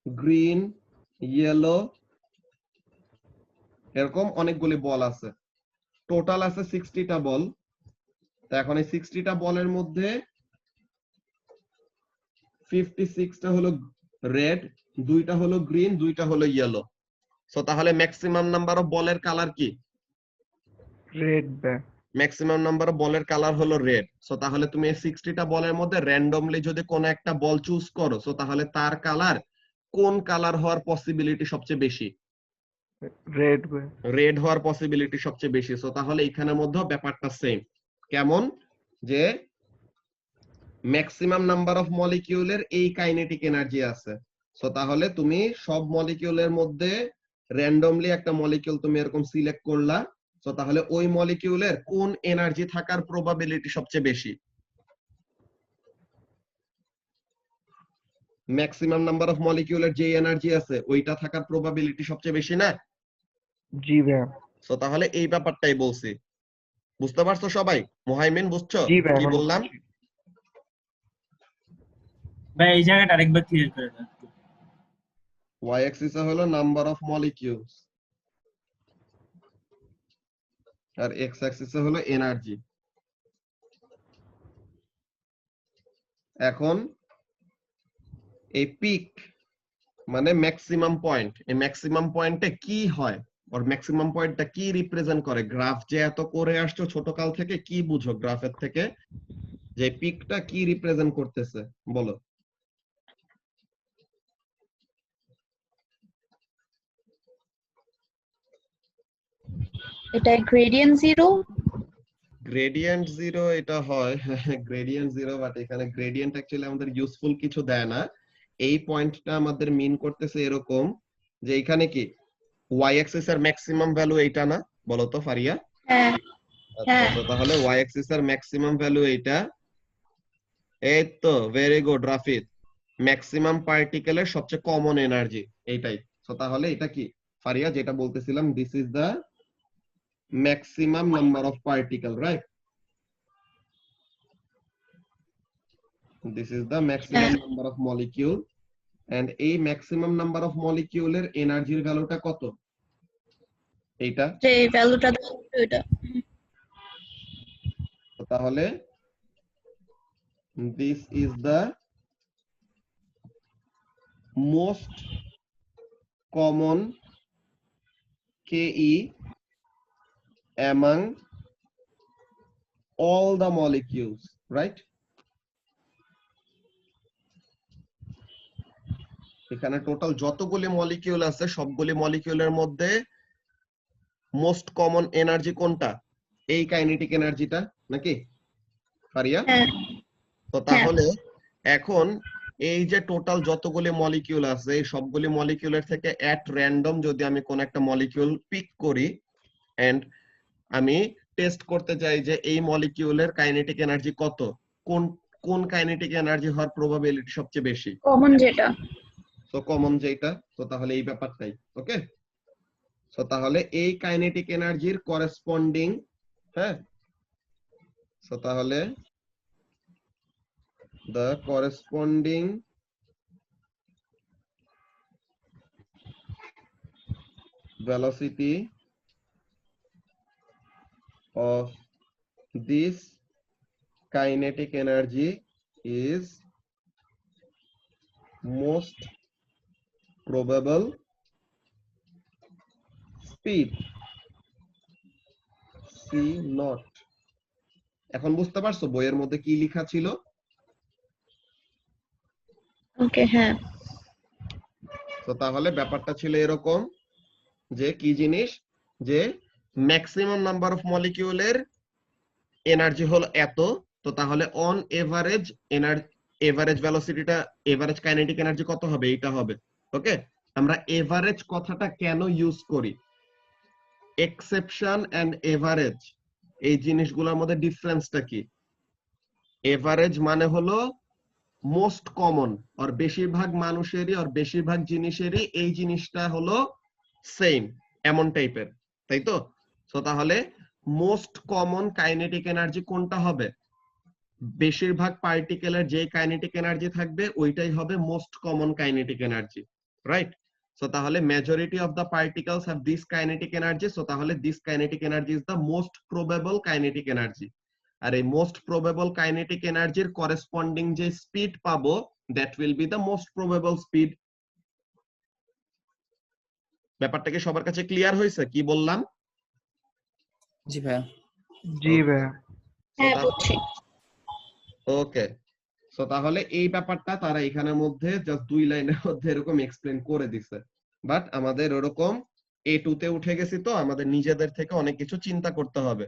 গ্রিন, ইয়েলো, এরকম অনেকগুলি বল আছে। টোটাল আছে 60টা বল। তো এখন এই 60টা বলের মধ্যে 56টা হলো রেড, 2টা হলো গ্রিন, 2টা হলো ইয়েলো। সো তাহলে ম্যাক্সিমাম নাম্বার অফ বলের কালার কি? রেড। ম্যাক্সিমাম নাম্বার অফ বলের কালার হলো রেড। সো তাহলে তুমি এই 60টা বলের মধ্যে র্যান্ডমলি যদি কোনো একটা বল চুজ করো, সো তাহলে তার কালার কোন কালার হওয়ার পসিবিলিটি সবচেয়ে বেশি? রেড। রেড হওয়ার পসিবিলিটি সবচেয়ে বেশি। সো তাহলে এখানের মধ্যে ব্যাপারটা সেম। কেমন? যে ম্যাক্সিমাম নাম্বার অফ মলিকিউলের এই কাইনেটিক এনার্জি আছে। সো তাহলে তুমি সব মলিকিউলের মধ্যে র্যান্ডমলি একটা মলিকিউল তুমি এরকম সিলেক্ট করলা, তো তাহলে ওই মলিকিউলের কোন এনার্জি থাকার প্রবাবিলিটি সবচেয়ে বেশি? ম্যাক্সিমাম নাম্বার অফ মলিকিউলের যে এনার্জি আছে ওইটা থাকার প্রবাবিলিটি সবচেয়ে বেশি না? জি ভাইয়া। তো তাহলে এই ব্যাপারটাই বলছি। বুঝতে পারছো সবাই? মুহাইমিন বুঝছো জি ভাইয়া, কি এখন বললাম? বুঝছি। ভাই এই জায়গাটা আরেকবার ক্লিয়ার করে দাও। y axis হলো নাম্বার অফ মলিকিউলস আর x axis হলো এনার্জি। এখন এই পিক মানে ম্যাক্সিমাম পয়েন্ট, এই ম্যাক্সিমাম পয়েন্টে কি হয়, ওর ম্যাক্সিমাম পয়েন্টটা কি রিপ্রেজেন্ট করে? গ্রাফ যে এত করে আসছো ছোট কাল থেকে, কি বুঝো গ্রাফের থেকে যে পিকটা কি রিপ্রেজেন্ট করতেছে বলো? এটা গ্রেডিয়েন্ট জিরো। গ্রেডিয়েন্ট জিরো এটা হয়, গ্রেডিয়েন্ট জিরো, বাট এখানে গ্রেডিয়েন্ট অ্যাকচুয়ালি আমাদের ইউজফুল কিছু দেয় না। এই পয়েন্টটা আমাদের মিন করতেছে এরকম যে এখানে কি y অ্যাক্সিস এর ম্যাক্সিমাম ভ্যালু এইটা না? বলো তো ফারিয়া। হ্যাঁ আচ্ছা, হ্যাঁ। তো তাহলে y অ্যাক্সিস এর ম্যাক্সিমাম ভ্যালু এইটা। এই তো, ভেরি গুড রাফিদ। ম্যাক্সিমাম পার্টিকেলের সবচেয়ে কমন এনার্জি এইটাই। তো তাহলে এটা কি ফারিয়া যেটা বলতেছিলাম, this is the maximum number of particle, right? This is the maximum number of molecule, and এই maximum number of molecule এর এনার্জির ভ্যালুটা কত? এইটা। যে ভ্যালুটা এটা। তাহলে this is the most common Ke among all the molecules, right? এখানে টোটাল যতগুলি মলিকিউল আছে সবগুলি মলিকিউলের মধ্যে মোস্ট কমন এনার্জি কোনটা? এই কাইনেটিক এনার্জিটা নাকি ফারিয়া? হ্যাঁ তো তাহলে এখন এই যে টোটাল যতগুলি মলিকিউল আছে এই সবগুলি মলিকিউলের থেকে এট র্যান্ডম যদি আমি কোন একটা মলিকিউল পিক করি এন্ড আমি টেস্ট করতে চাই যে এই মলিকিউলের কাইনেটিক এনার্জি কত, কোন কোন কাইনেটিক এনার্জি হওয়ার প্রবাবিলিটি সবচেয়ে বেশি? কমন যেটা। তো কমন যেটা, তো তাহলে এই ব্যাপারটাই। ওকে, তো তাহলে এই কাইনেটিক এনার্জির করেসপন্ডিং, হ্যাঁ, তো তাহলে the corresponding velocity of this kinetic energy is most probable speed c naught। এখন বুঝতে পারছো বইয়ের মধ্যে কি লেখা ছিল? ওকে হ্যাঁ। তো তাহলে ব্যাপারটা ছিল এরকম যে কি জিনিস, যে ম্যাক্সিমাম নাম্বার অফ মলিকিউলের এনার্জি হলো এত, তো তাহলে অন এভারেজ এভারেজ ভেলোসিটিটা, এভারেজ কাইনেটিক এনার্জি কত হবে? এইটা হবে। ওকে, আমরা এভারেজ কথাটা কেন ইউজ করি? এক্সেপশন এন্ড এভারেজ এই জিনিসগুলোর মধ্যে ডিফারেন্সটা কি? এভারেজ মানে হলো মোস্ট কমন, আর বেশিরভাগ মানুষেরই আর বেশিরভাগ জিনিসেরই এই জিনিসটা হলো সেম, এমন টাইপের, তাই তো? তো তাহলে মোস্ট কমন কাইনেটিক এনার্জি কোনটা হবে? বেশিরভাগ পার্টিকেলের যে কাইনেটিক এনার্জি থাকবে ওইটাই হবে most common kinetic energy, right? So তাহলে majority of the particles have this kinetic energy, so তাহলে this kinetic energy is the most probable kinetic energy. আর এই মোস্ট প্রবাবল কাইনেটিক এনার্জির করেসপন্ডিং যে স্পিড পাবো that will be the most probable speed. ব্যাপারটা কি সবার কাছে ক্লিয়ার হয়েছে কি বললাম? জি ভাইয়া। জি ভাইয়া। হ্যাঁ বুঝছি। ওকে, সো তাহলে এই ব্যাপারটা তারা এখানের মধ্যে জাস্ট 2 লাইনের মধ্যে এরকম এক্সপ্লেন করে দিছে, বাট আমাদের ওরকম A2 তে উঠে গেছি তো আমাদের নিজেদের থেকে অনেক কিছু চিন্তা করতে হবে।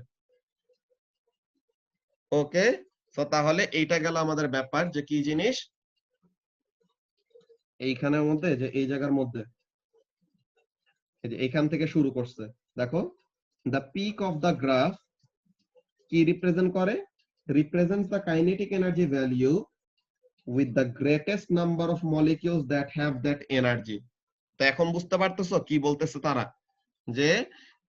ওকে, সো তাহলে এইটা গেল আমাদের ব্যাপার যে কি জিনিস এইখানের মধ্যে, যে এই জায়গার মধ্যে এই যে এইখান থেকে শুরু করছে, দেখো the peak of the graph কি represent করে, represents the kinetic energy value with the greatest number of molecules that have that energy. তো এখন বুঝতে পারতেছো কি বলতেছে তারা, যে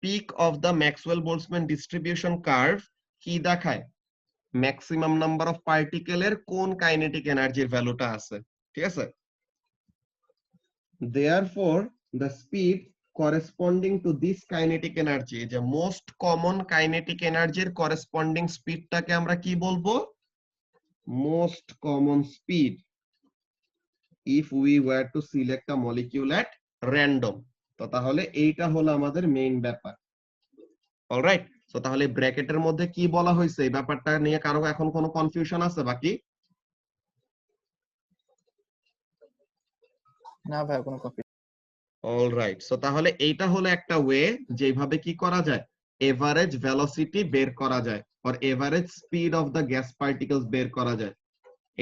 peak of the Maxwell-Boltzmann distribution curve কি দেখায়, ম্যাক্সিমাম নাম্বার অফ পার্টিকেলের কোন কাইনেটিক এনার্জির ভ্যালুটা আছে, ঠিক আছে। therefore the speed corresponding to this kinetic energy, যে মোস্ট কমন কাইনেটিক এনার্জির করেসপন্ডিং স্পিডটাকে আমরা কি বলবো, most common speed, if we were to select a molecule at random। তো তাহলে এইটা হলো আমাদের মেইন ব্যাপার। অলরাইট, সো তাহলে ব্র্যাকেটের মধ্যে কি বলা হয়েছে, এই ব্যাপারটা নিয়ে কারো এখন কোনো কনফিউশন আছে বাকি? না ভাই, কোনো কপি। অলরাইট, সো তাহলে এইটা হলো একটা ওয়ে যেভাবে কি করা যায়, এভারেজ ভেলোসিটি বের করা যায়, or average speed of the gas particles বের করা যায়।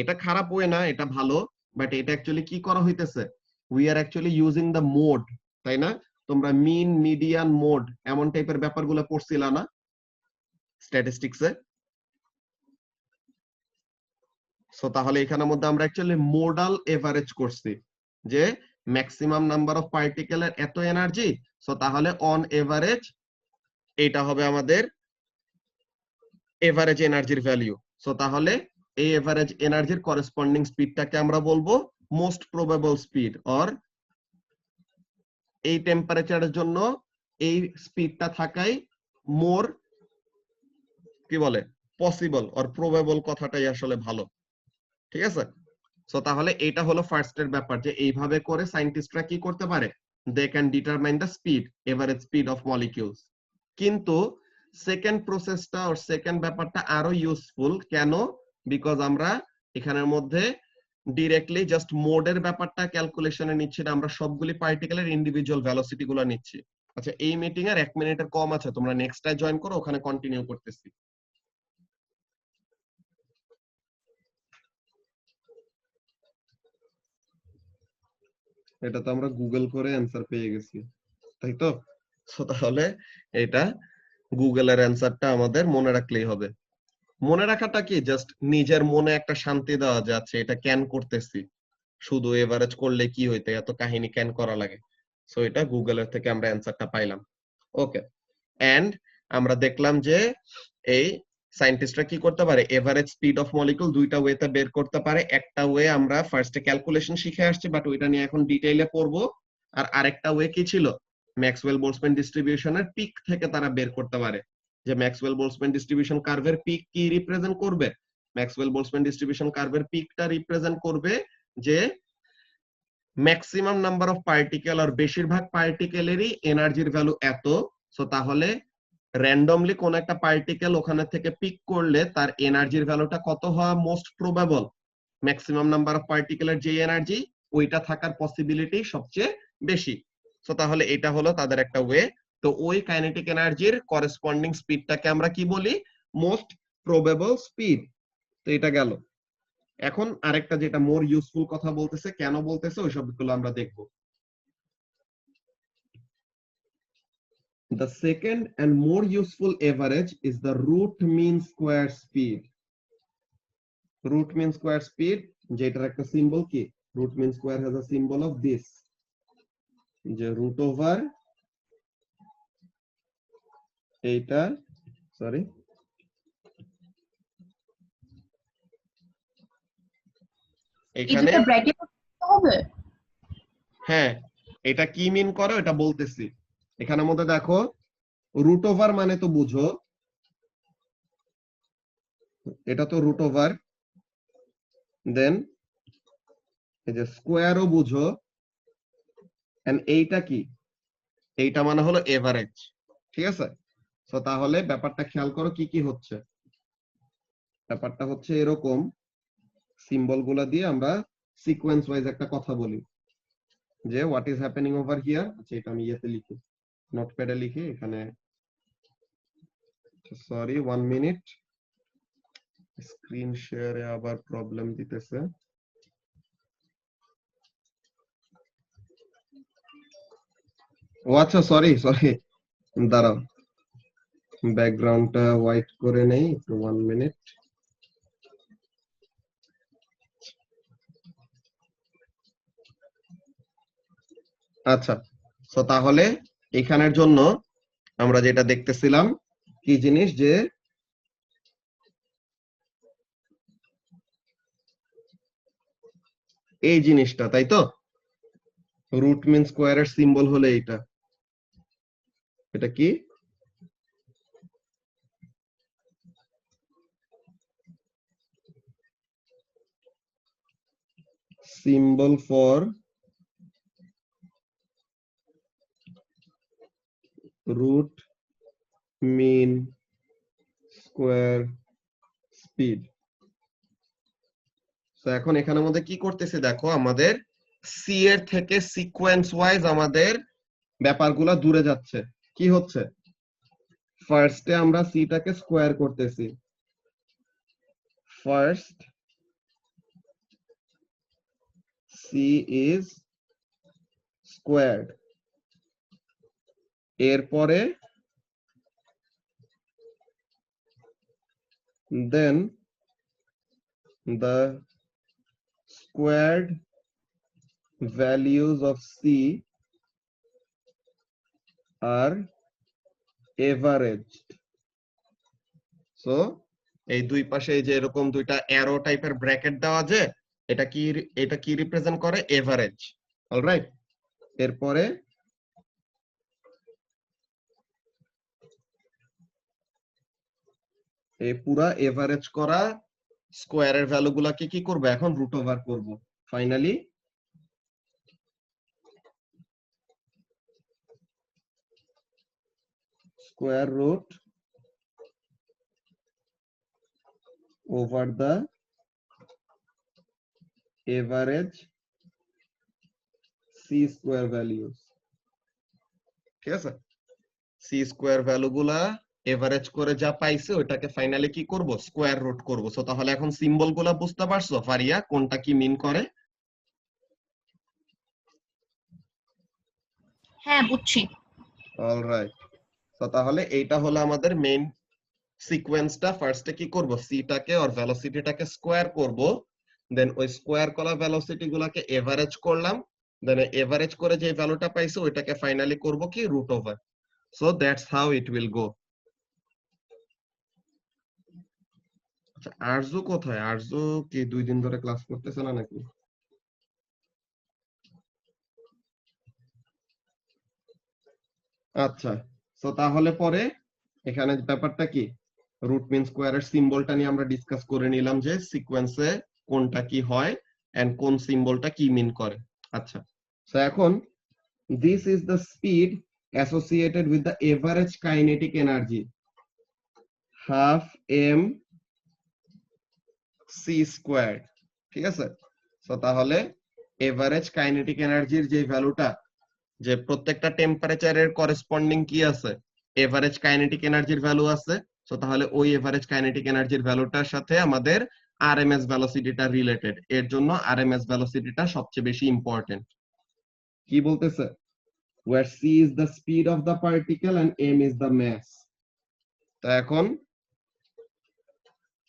এটা খারাপ ওয়ে না, এটা ভালো, বাট এটা অ্যাকচুয়ালি কি করা হইতেছে, we are actually using the mode, তাই না? তোমরা মিন, মিডিয়ান, মোড এমন টাইপের ব্যাপারগুলো পড়ছিলা না স্ট্যাটিস্টিক্সে? সো তাহলে এখানের মধ্যে আমরা অ্যাকচুয়ালি মোডাল এভারেজ করছি, যে ম্যাক্সিমাম নাম্বার অফ পার্টিকেলের এত এনার্জি, সো তাহলে অন এভারেজ এটা হবে আমাদের এভারেজ এনার্জির ভ্যালু। সো তাহলে এই এভারেজ এনার্জির করেসপন্ডিং স্পিডটাকে আমরা বলবো মোস্ট প্রবাবল স্পিড, অর এই টেম্পারেচারের জন্য এই স্পিডটা থাকাই মোর কি বলে পসিবল অর প্রবাবল, কথাটাই আসলে ভালো, ঠিক আছে। সো তাহলে এটা হলো ফার্স্ট এর ব্যাপার, যে এইভাবে করে সায়েন্টিস্টরা কি করতে পারে, they can determine the speed, average speed of molecules. কিন্তু সেকেন্ড প্রসেসটা অর সেকেন্ড ব্যাপারটা আরো ইউজফুল, কেন? বিকজ আমরা এখানের মধ্যে ডিরেক্টলি জাস্ট মোডের ব্যাপারটা ক্যালকুলেশনে নিচ্ছি না, আমরা সবগুলি পার্টিকেলের ইন্ডিভিজুয়াল ভেলোসিটি গুলো নিচ্ছি। আচ্ছা, এই মিটিং এর 1 মিনিটের কম আছে, তোমরা নেক্সটটায় জয়েন করো, ওখানে কন্টিনিউ করতেছি। এটা তো আমরা গুগল করে অ্যান্সার পেয়ে গেছি, তাই তো? সো তাহলে এটা গুগলের অ্যান্সারটা আমাদের মনে রাখলেই হবে। মনে রাখাটা কি, জাস্ট নিজের মনে একটা শান্তি দেওয়া যাচ্ছে, এটা ক্যান করতেছি, শুধু এভারেজ করলে কি হইতে এত কাহিনী ক্যান করা লাগে। সো এটা গুগলের থেকে আমরা অ্যান্সারটা পাইলাম। ওকে, এন্ড আমরা দেখলাম যে এই সায়েন্টিস্টরা কি করতে পারে, এভারেজ স্পিড অফ মলিকিউল দুইটা ওয়েতে বের করতে পারে। একটা ওয়ে আমরা ফার্স্টে ক্যালকুলেশন শিখে আসছি, বাট ওইটা নিয়ে এখন ডিটেইলে পড়বো। আর আরেকটা ওয়ে কি ছিল, ম্যাক্সওয়েল বোলটজম্যান ডিস্ট্রিবিউশনের পিক থেকে তারা বের করতে পারে, যে ম্যাক্সওয়েল বোলটজম্যান ডিস্ট্রিবিউশন কার্ভের পিক কি রিপ্রেজেন্ট করবে। ম্যাক্সওয়েল বোলটজম্যান ডিস্ট্রিবিউশন কার্ভের পিকটা রিপ্রেজেন্ট করবে যে ম্যাক্সিমাম নাম্বার অফ পার্টিকেল আর বেশিরভাগ পার্টিকেলেরই এনার্জির ভ্যালু এত। সো তাহলে র্যান্ডমলি কোন একটা পার্টিকেল ওখানে থেকে পিক করলে তার এনার্জির ভ্যালুটা কত হওয়া most probable, maximum number of পার্টিকেলের যে এনার্জি ওইটা থাকার পসিবিলিটি সবচেয়ে বেশি। সো তাহলে এটা হলো তাদের একটা ওয়ে। তো ওই কাইনেটিক এনার্জির করেসপন্ডিং স্পিডটাকে আমরা কি বলি, মোস্ট প্রবাবল স্পিড। তো এটা গেল। এখন আরেকটা যেটা মোর ইউজফুল কথা বলতেছে, কেন বলতেছে ওই সবগুলো আমরা দেখব। The second and more useful average is the root mean square speed. Root mean square speed, যেটার একটা সিম্বল কি, root mean square has a symbol of this, যে root over এইটা, সরি এখানে ব্র্যাকেট হবে। হ্যাঁ, এটা কি মিন করে এটা বলতেছি। এখানের মধ্যে দেখো রুট ওভার মানে তো বুঝো, এটা তো রুট ওভার, দেন এই যে স্কোয়ারও বুঝো, এন্ড এইটা কি, এইটা মানে হলো এভারেজ, ঠিক আছে। তো তাহলে ব্যাপারটা খেয়াল করো কি কি হচ্ছে। ব্যাপারটা হচ্ছে এরকম, সিম্বল গুলা দিয়ে আমরা সিকোয়েন্স ওয়াইজ একটা কথা বলি, যে what is happening over here. আচ্ছা, এটা আমি ইয়েতে লিখি, নোটপ্যাডে লিখি এখানে, সরি 1 মিনিট, স্ক্রিন শেয়ারে আবার প্রবলেম দিতেছে। ও আচ্ছা, সরি দাঁড়াও, ব্যাকগ্রাউন্ডটা হোয়াইট করে নেই একটু 1 মিনিট। আচ্ছা, তো তাহলে এখানের জন্য আমরা যেটা দেখতেছিলাম কি জিনিস, যে এই জিনিসটা, তাই তো? রুট মিন স্কোয়ারের সিম্বল হলো এইটা। এটা কি? Symbol for root mean square speed. তো এখন এখানের মধ্যে কি করতেছে দেখো, আমাদের সি এর থেকে সিকোয়েন্স ওয়াইজ আমাদের ব্যাপারগুলো দূরে যাচ্ছে। কি হচ্ছে, ফার্স্টে আমরা সিটাকে স্কোয়ার করতেছি। ফার্স্ট সি ইজ স্কোয়ার্ড, এরপরে দেন the squared values of C are averaged. So এই দুই পাশে এই যে এরকম দুইটা অ্যারো টাইপের ব্র্যাকেট দেওয়া, যে এটা কি রিপ্রেজেন্ট করে, এভারেজ। অলরাইট, এরপরে এই পুরা এভারেজ করা স্কোয়ারের ভ্যালুগুলোকে কি করব, এখন রুট ওভার করব। Finally square root over the average c square values। ঠিক আছে, সি স্কোয়ার ভ্যালু গুলা এভারেজ করে যা পাইছে ওইটাকে ফাইনালি কি করব, স্কোয়ার রুট করব। সো তাহলে এখন সিম্বল গুলা বুঝতে পারছো ফারিয়া, কোনটা কি মিন করে? হ্যাঁ বুঝছি। অলরাইট, তো তাহলে এইটা হলো আমাদের মেইন সিকোয়েন্সটা। ফার্স্টে কি করব, সিটাকে আর ভেলোসিটিটাকে স্কোয়ার করব, দেন ওই স্কোয়ার করা ভেলোসিটি গুলাকে এভারেজ করলাম, দেন এভারেজ করে যে ভ্যালুটা পাইছে ওইটাকে ফাইনালি করব কি, root over. So that's how it will go. আচ্ছা, আরজু কোথায়? আরজু কি 2 দিন ধরে ক্লাস করতেছে না নাকি? আচ্ছা, তো তাহলে পরে এখানে ব্যাপারটা কি, রুট মিন স্কোয়ারের সিম্বলটা নিয়ে আমরা ডিসকাস করে নিলাম, যে সিকোয়েন্সে কোনটা কি হয় এন্ড কোন সিম্বলটা কি মিন করে। আচ্ছা, তো এখন this is the speed associated with the average kinetic energy half m c square. ঠিক আছে, তো তাহলে এভারেজ কাইনেটিক এনার্জির যে ভ্যালুটা, যে প্রত্যেকটা টেম্পারেচারের করেসপন্ডিং কি আছে, এভারেজ কাইনেটিক এনার্জির ভ্যালু আছে। সো তাহলে ওই এভারেজ কাইনেটিক এনার্জির ভ্যালুটার সাথে আমাদের আরএমএস ভেলোসিটিটা রিলেটেড, এর জন্য আরএমএস ভেলোসিটিটা সবচেয়ে বেশি ইম্পর্টেন্ট। কি বলতেছে, where c is the speed of the particle and m is the mass। তো এখন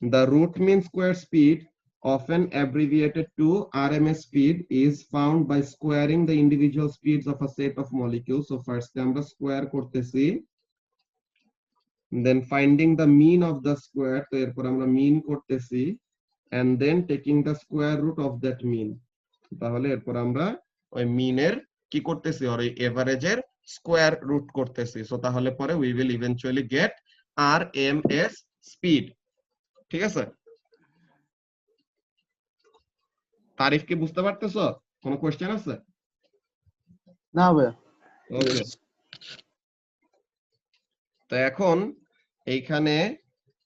the root mean square speed, often abbreviated to RMS speed, is found by squaring the individual speeds of a set of molecules। So first আমরা square করতেছি, then finding the mean of the square, তো এরপর আমরা mean করতেছি, and then taking the square root of that mean। তাহলে এরপর আমরা ওই মিনের কি করতেছি, আর ওই এভারেজের স্কোয়ার রুট করতেছি। সো তাহলে পরে we will eventually get RMS speed। ঠিক আছে, তারিফ কি বুঝতে পারতেছো? কোনো কোশ্চেন আছে? না ভাই। ওকে, তো এখন এইখানে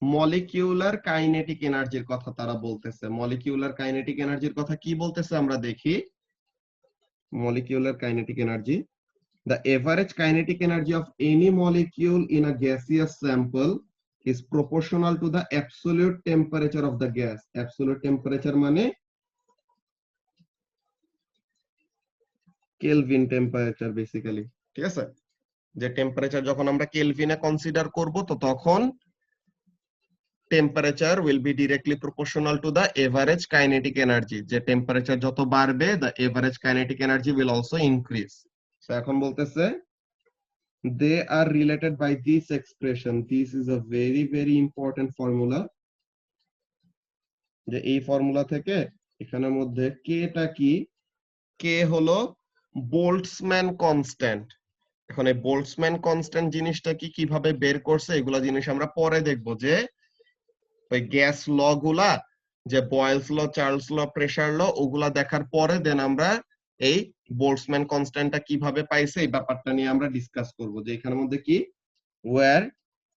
মলিকিউলার কাইনেটিক এনার্জির কথা তারা বলতেছে। মলিকিউলার কাইনেটিক এনার্জির কথা কি বলতেছে আমরা দেখি। Molecular kinetic energy, the average kinetic energy of any molecule in a gaseous sample is proportional to the absolute temperature of the gas। absolute temperature মানে কেলভিন টেম্পারেচার বেসিক্যালি। ঠিক আছে, যে টেম্পারেচার যখন আমরা কেলভিনে কনসিডার করব তো তখন temperature will be directly proportional to the average kinetic energy যে টেম্পারেচার যত বাড়বে the average kinetic energy will also increase so এখন বলতেছে they are related by this expression this is a very very important formula যে এই ফর্মুলা থেকে এখানের মধ্যে কেটা কি কে হলো বোল্টজম্যান কনস্ট্যান্ট এখন এই বোল্টজম্যান কনস্ট্যান্ট জিনিসটা কি কিভাবে বের করছে এগুলা জিনিস আমরা পরে দেখব যে ওই গ্যাস ল গুলা যে বয়েলস ল চার্লস ল প্রেসার ল ওগুলা দেখার পরে দেন আমরা এই বোল্টজম্যান কনস্ট্যান্টটা কিভাবে পাইছে এই ব্যাপারটা নিয়ে আমরা ডিসকাস করব যে এখানের মধ্যে কি where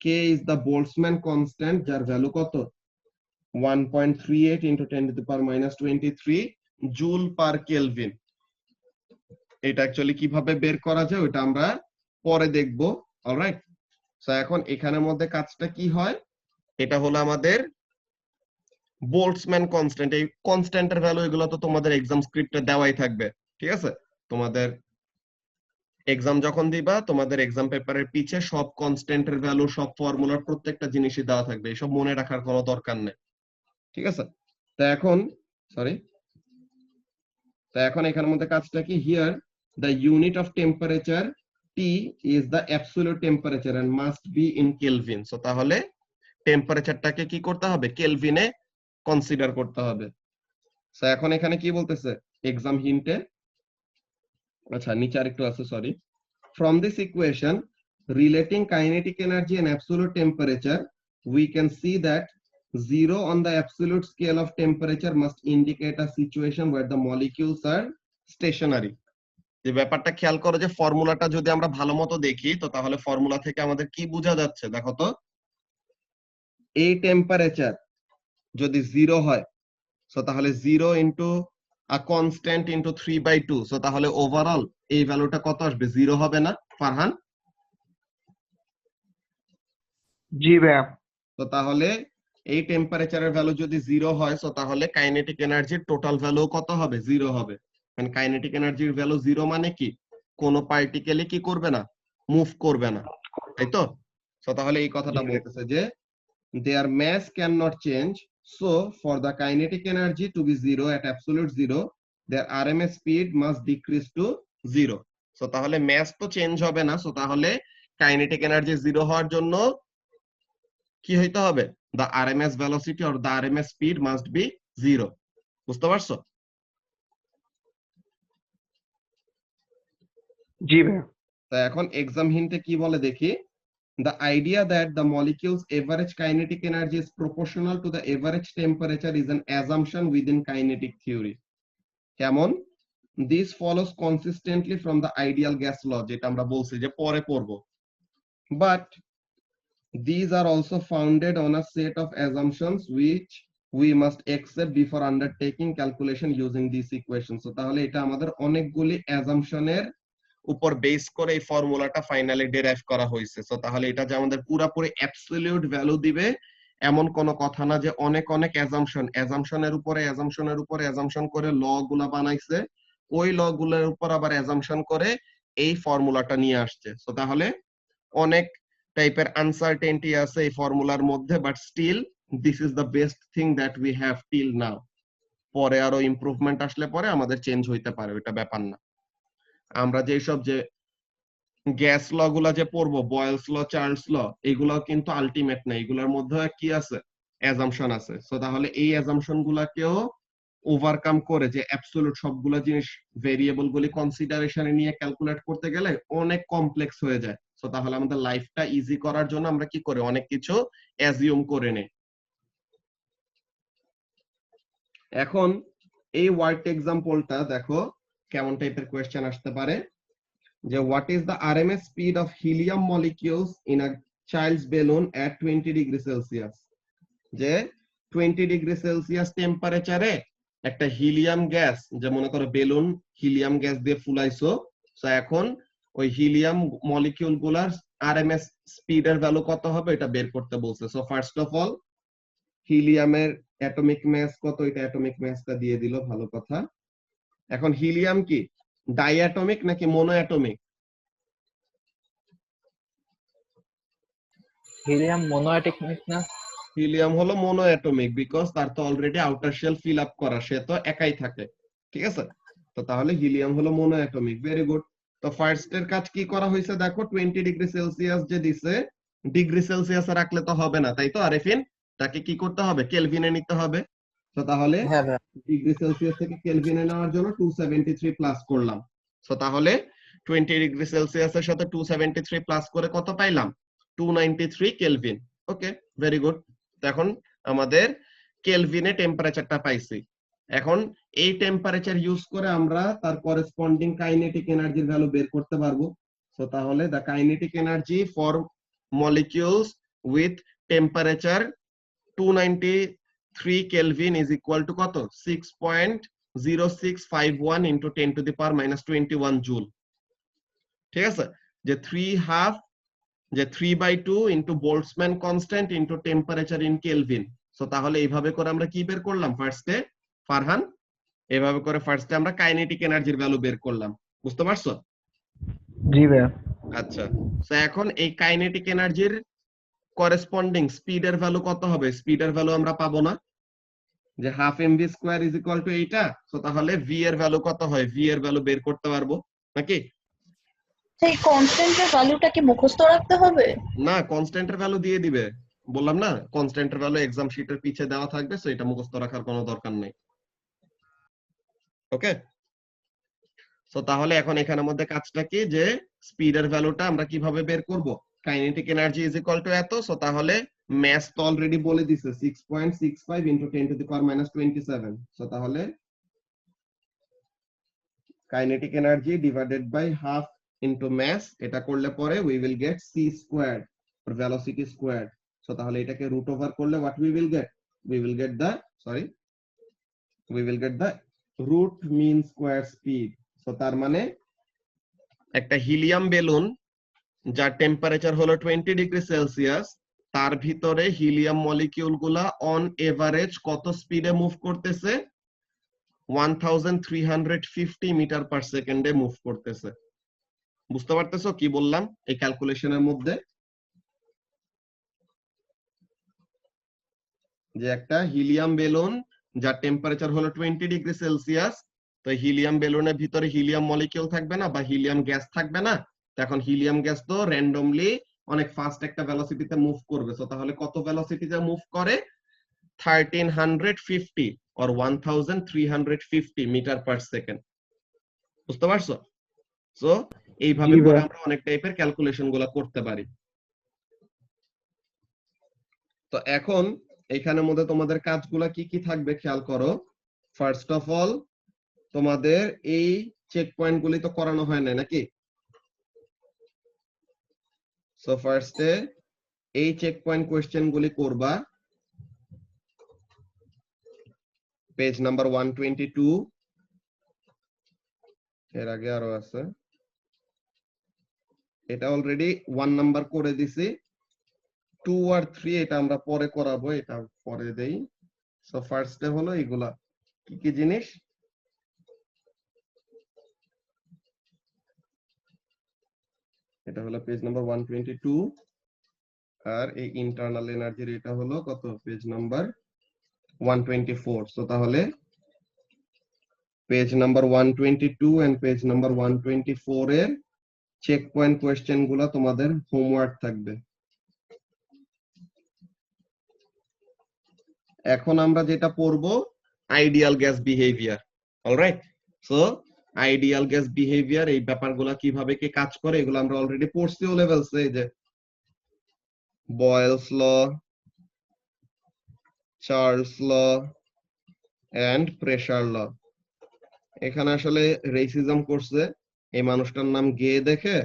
k is the Boltzmann constant যার ভ্যালু কত 1.38 into 10 to the power minus 23 joule per kelvin এটা অ্যাকচুয়ালি কিভাবে বের করা যায় ওটা আমরা পরে দেখব অলরাইট সো এখন এখানের মধ্যে কাজটা কি হয় এটা হলো আমাদের বোল্টজম্যান কনস্ট্যান্ট এই কনস্ট্যান্টের ভ্যালু এগুলো তো তোমাদের এক্সাম স্ক্রিপ্টে দেওয়াই থাকবে ঠিক আছে তোমাদের এক্সাম যখন দিবা তোমাদের এক্সাম পেপারের পিছে সব কনস্ট্যান্টের ভ্যালু সব ফর্মুলার প্রত্যেকটা জিনিসই দেওয়া থাকবে এসব মনে রাখার কোনো দরকার নেই ঠিক আছে তো এখন এখানের মধ্যে কাজটা কি here the unit of temperature T is the absolute temperature and must be in Kelvin so তাহলে টেম্পারেচারটাকে কি করতে হবে কেলভিনে কনসিডার করতে হবে সো এখন এখানে কি বলতেছে এক্সাম হিন্টে আচ্ছা নিচে আরেকটু আছে sorry from this equation relating kinetic energy and absolute temperature we can see that 0 on the absolute scale of temperature must indicate a situation where the molecules are stationary যে ব্যাপারটা খেয়াল করো যে ফর্মুলাটা যদি আমরা ভালো মতো দেখি তো তাহলে ফর্মুলা থেকে আমাদের কি বোঝা যাচ্ছে দেখো তো এই টেম্পারেচার যদি 0 হয় সো তাহলে 0 into a constant into 3/2 so তাহলে ওভারঅল এই ভ্যালুটা কত আসবে 0 হবে না ফারহান জি ভাইয়া তো তাহলে এই টেম্পারেচারের ভ্যালু যদি 0 হয় সো তাহলে কাইনেটিক এনার্জির টোটাল ভ্যালু কত হবে 0 হবে কারণ কাইনেটিক এনার্জির ভ্যালু 0 মানে কি কোন পার্টিকেলই কি করবে না মুভ করবে না তাই তো সো তাহলে এই কথাটা বলতেছে যে their mass cannot change so for the kinetic energy to be 0 at absolute 0 their RMS speed must decrease to 0 so তাহলে mass তো চেঞ্জ হবে না সো তাহলে কাইনেটিক এনার্জি 0 হওয়ার জন্য কি হইতে হবে the RMS velocity or the RMS speed must be 0 বুঝতে পারছো জি ভাইয়া তো এখন এক্সাম হিন্টে কি বলে দেখি the idea that the molecule's average kinetic energy is proportional to the average temperature is an assumption within kinetic theory কেমন this follows consistently from the ideal gas law যেটা আমরা বলছি যে পরে পড়ব but these are also founded on a set of assumptions which we must accept before undertaking calculation using these equations so তাহলে এটা আমাদের অনেকগুলি অ্যাজাম্পশনের উপর বেস করে এই ফর্মুলাটা ফাইনালি ডেরাইভ করা হয়েছে সো তাহলে এটা যে আমাদের পুরোপুরি অ্যাবসলিউট ভ্যালু দিবে এমন কোনো কথা না যে অনেক অনেক অ্যাজাম্পশনের উপরে অ্যাজাম্পশন করে ল গুলা বানাইছে ওই ল গুলোর উপর আবার অ্যাজাম্পশন করে এই ফর্মুলাটা নিয়ে আসছে সো তাহলে অনেক টাইপের আনসার্টেনটি আছে এই ফর্মুলার মধ্যে but still this is the best thing that we have till now পরে আরো ইমপ্রুভমেন্ট আসলে পরে আমাদের চেঞ্জ হইতে পারে ওইটা ব্যাপার না আমরা যেসব যে গ্যাস ল গুলা যে পড়বো বয়েলস ল চার্লস ল এগুলো কিন্তু আলটিমেট না এগুলোর মধ্যে কি আছে অ্যাজাম্পশন আছে সো তাহলে এই অ্যাজাম্পশন গুলাকেও ওভারকাম করে যে অ্যাবসলিউট সবগুলো জিনিস ভেরিয়েবল গুলি কনসিডারেশনে নিয়ে ক্যালকুলেট করতে গেলে অনেক কমপ্লেক্স হয়ে যায় সো তাহলে আমাদের লাইফটা ইজি করার জন্য আমরা কি করি অনেক কিছু অ্যাজিউম করে নেই এখন এই ওয়ার্ড এক্সাম্পলটা দেখো কেমন টাইপের কোয়েশ্চেন আসতে পারে যে what is the RMS speed of helium molecules in a child's balloon at 20 degree Celsius যে 20 ডিগ্রি সেলসিয়াস টেম্পারেচারে একটা হিলিয়াম গ্যাস যে মনে করো বেলুন হিলিয়াম গ্যাস দিয়ে ফুলাইছো সো এখন ওই হিলিয়াম মলিকিউল গুলার আরএমএস স্পিডের ভ্যালু কত হবে এটা বের করতে বলছে সো ফার্স্ট অফ অল হিলিয়ামের অ্যাটমিক মাস কত এটা অ্যাটমিক মাসটা দিয়ে দিল ভালো কথা এখন হিলিয়াম কি ডাইঅ্যাটমিক নাকি মোনোঅ্যাটমিক হিলিয়াম মনোঅ্যাটমিক না? হিলিয়াম হলো মোনোঅ্যাটমিক, বিকজ তার তো already outer shell fill up করা, সে তো একাই থাকে, ঠিক আছে? তো তাহলে হিলিয়াম হলো মোনোঅ্যাটমিক। Very good. তো ফার্স্ট এর কাজ কি করা হয়েছে দেখো, 20 ডিগ্রি সেলসিয়াস যে দিছে, ডিগ্রি সেলসিয়াসে রাখলে তো হবে না, তাই তো আরেফিন? তাকে কি করতে হবে? কেলভিনে নিতে হবে। তো তাহলে হ্যাঁ ভাইয়া। ডিগ্রি সেলসিয়াস থেকে কেলভিনে নেওয়ার জন্য 273 প্লাস করলাম। সো তাহলে 20 ডিগ্রি সেলসিয়াসের সাথে 273 প্লাস করে কত পাইলাম? 293 কেলভিন। ওকে, ভেরি গুড। তো এখন আমাদের কেলভিনে টেম্পারেচারটা পাইছি। এখন এই টেম্পারেচার ইউজ করে আমরা তার করেসপন্ডিং কাইনেটিক এনার্জির ভ্যালু বের করতে পারবো। সো তাহলে the kinetic energy for molecules with temperature 293 kelvin is equal to কত? 6.0651 into 10 to the power minus 21 joule. ঠিক আছে? যে 3/2 into Boltzmann constant into temperature in kelvin. So তাহলে এইভাবে করে আমরা কি বের করলাম ফার্স্টে? ফারহান, এভাবে করে ফার্স্টে আমরা কাইনেটিক এনার্জির ভ্যালু বের করলাম। বুঝতে পারছো? জি ভাইয়া। আচ্ছা, তো এখন এই কাইনেটিক এনার্জির করেসপন্ডিং স্পিডের ভ্যালু কত হবে? স্পিডের ভ্যালু আমরা পাবো না, যে half MV square is equal two এইটা। তো তাহলে ভি এর ভ্যালু কত হয়? ভি এর ভ্যালু বের করতে পারবো নাকি? সেই কনস্ট্যান্টের ভ্যালুটা কি মুখস্থ রাখতে হবে? না, কনস্ট্যান্টের ভ্যালু দিয়ে দিবে, বললাম না কনস্ট্যান্টের ভ্যালু এক্সাম শিটের পিছে দেওয়া থাকবে, সো এটা মুখস্থ রাখার কোনো দরকার নেই। ওকে, সো তাহলে এখন এখানের মধ্যে কাজটা কি, যে স্পিডের ভ্যালুটা আমরা কিভাবে বের করব? Kinetic energy is equal to এত। সো তাহলে ম্যাথ তো অলরেডি বলে দিছে 6.65 into 10 to the power minus 27। So তাহলে kinetic energy divided by half into mass, এটা করলে পরে we will get C squared or velocity squared. So তাহলে এটাকে রুট ওভার করলে what we will get? We will get the root mean square speed. So তার মানে একটা হিলিয়াম বেলুন যার টেম্পারেচার হলো 20 ডিগ্রি সেলসিয়াস, তার ভিতরে হিলিয়াম মলিকিউল গুলা অন এভারেজ কত স্পিডে মুভ করতেছে? 1350 মিটার পার সেকেন্ডে মুভ করতেছে। বুঝতে পারতেছো কি বললাম এই ক্যালকুলেশনের মধ্যে? যে একটা হিলিয়াম বেলুন যার টেম্পারেচার হলো 20 ডিগ্রি সেলসিয়াস, তো হিলিয়াম বেলুনের ভিতরে হিলিয়াম মলিকিউল থাকবে না বা হিলিয়াম গ্যাস থাকবে না। এখন হিলিয়াম গ্যাস তো র্যান্ডমলি অনেক ফাস্ট একটা ভেলোসিটিতে মুভ করবে। সো তাহলে কত ভেলোসিটিতে মুভ করে? 1350 অর 1350 মিটার পার সেকেন্ড। বুঝতে পারছো? সো এইভাবে জি করে ভাইয়া। আমরা অনেক টাইপের ক্যালকুলেশন গুলা করতে পারি। তো এখন এখানের মধ্যে তোমাদের কাজগুলা কি কি থাকবে খেয়াল করো। ফার্স্ট অফ অল তোমাদের এই চেক পয়েন্ট গুলি তো করানো হয় না নাকি? সো ফার্স্টে এই চেক পয়েন্ট কোয়েশ্চেন গুলি করবা পেজ নাম্বার 122। এর আগে আরো আছে, এটা অলরেডি 1 নাম্বার করে দিছি। 2 আর 3 এটা আমরা পরে করাবো, এটা পরে দেই। সো ফার্স্টে হলো এগুলা কি কি জিনিস। এটা হলো পেজ নাম্বার 122, আর এই ইন্টারনাল এনার্জির এটা হলো কত? Page number 124। সো তাহলে page number 122 and page number 124 এর চেক পয়েন্ট কোয়েশ্চেন গুলা তোমাদের হোমওয়ার্ক থাকবে। এখন আমরা যেটা পড়বো ideal gas behaviour. Alright, so ideal gas behaviour এই ব্যাপারগুলা কিভাবে কি কাজ করে এগুলো আমরা অলরেডি পড়ছি ও লেভেলসে। এই যে Boyle's law, Charles law and pressure law. এখানে আসলে রেসিজম করছে, এই মানুষটার নাম গে দেখে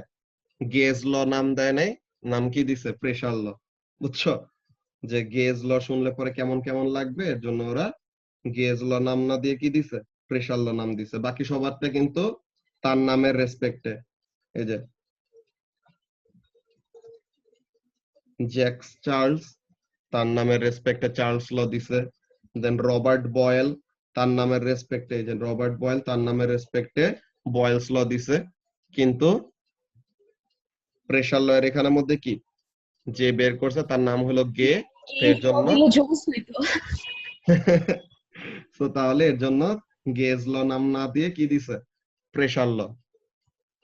গেজ ল নাম দেয় নাই, নাম কি দিছে? প্রেসার ল। বুঝছো যে গেজ ল শুনলে পরে কেমন কেমন লাগবে, এর জন্য ওরা গেজ ল নাম না দিয়ে কি দিছে? প্রেসার ল নাম দিছে। বাকি সবারটা কিন্তু তার নামের রেসপেক্টে। এই যে জ্যাক্স চার্লস, তার নামের রেসপেক্টে চার্লস ল দিছে। দেন রবার্ট বয়েল, তার নামের রেসপেক্টে এই যে রবার্ট বয়েল, তার নামের রেসপেক্টে বয়েলস ল দিছে। কিন্তু প্রেসার ল এর এখানের মধ্যে কি যে বের করছে তার নাম হলো গে, এর জন্য দিলে জোস হইতো। তো তাহলে এর জন্য গেজ ল নাম না দিয়ে কি দিছে, প্রেসার ল।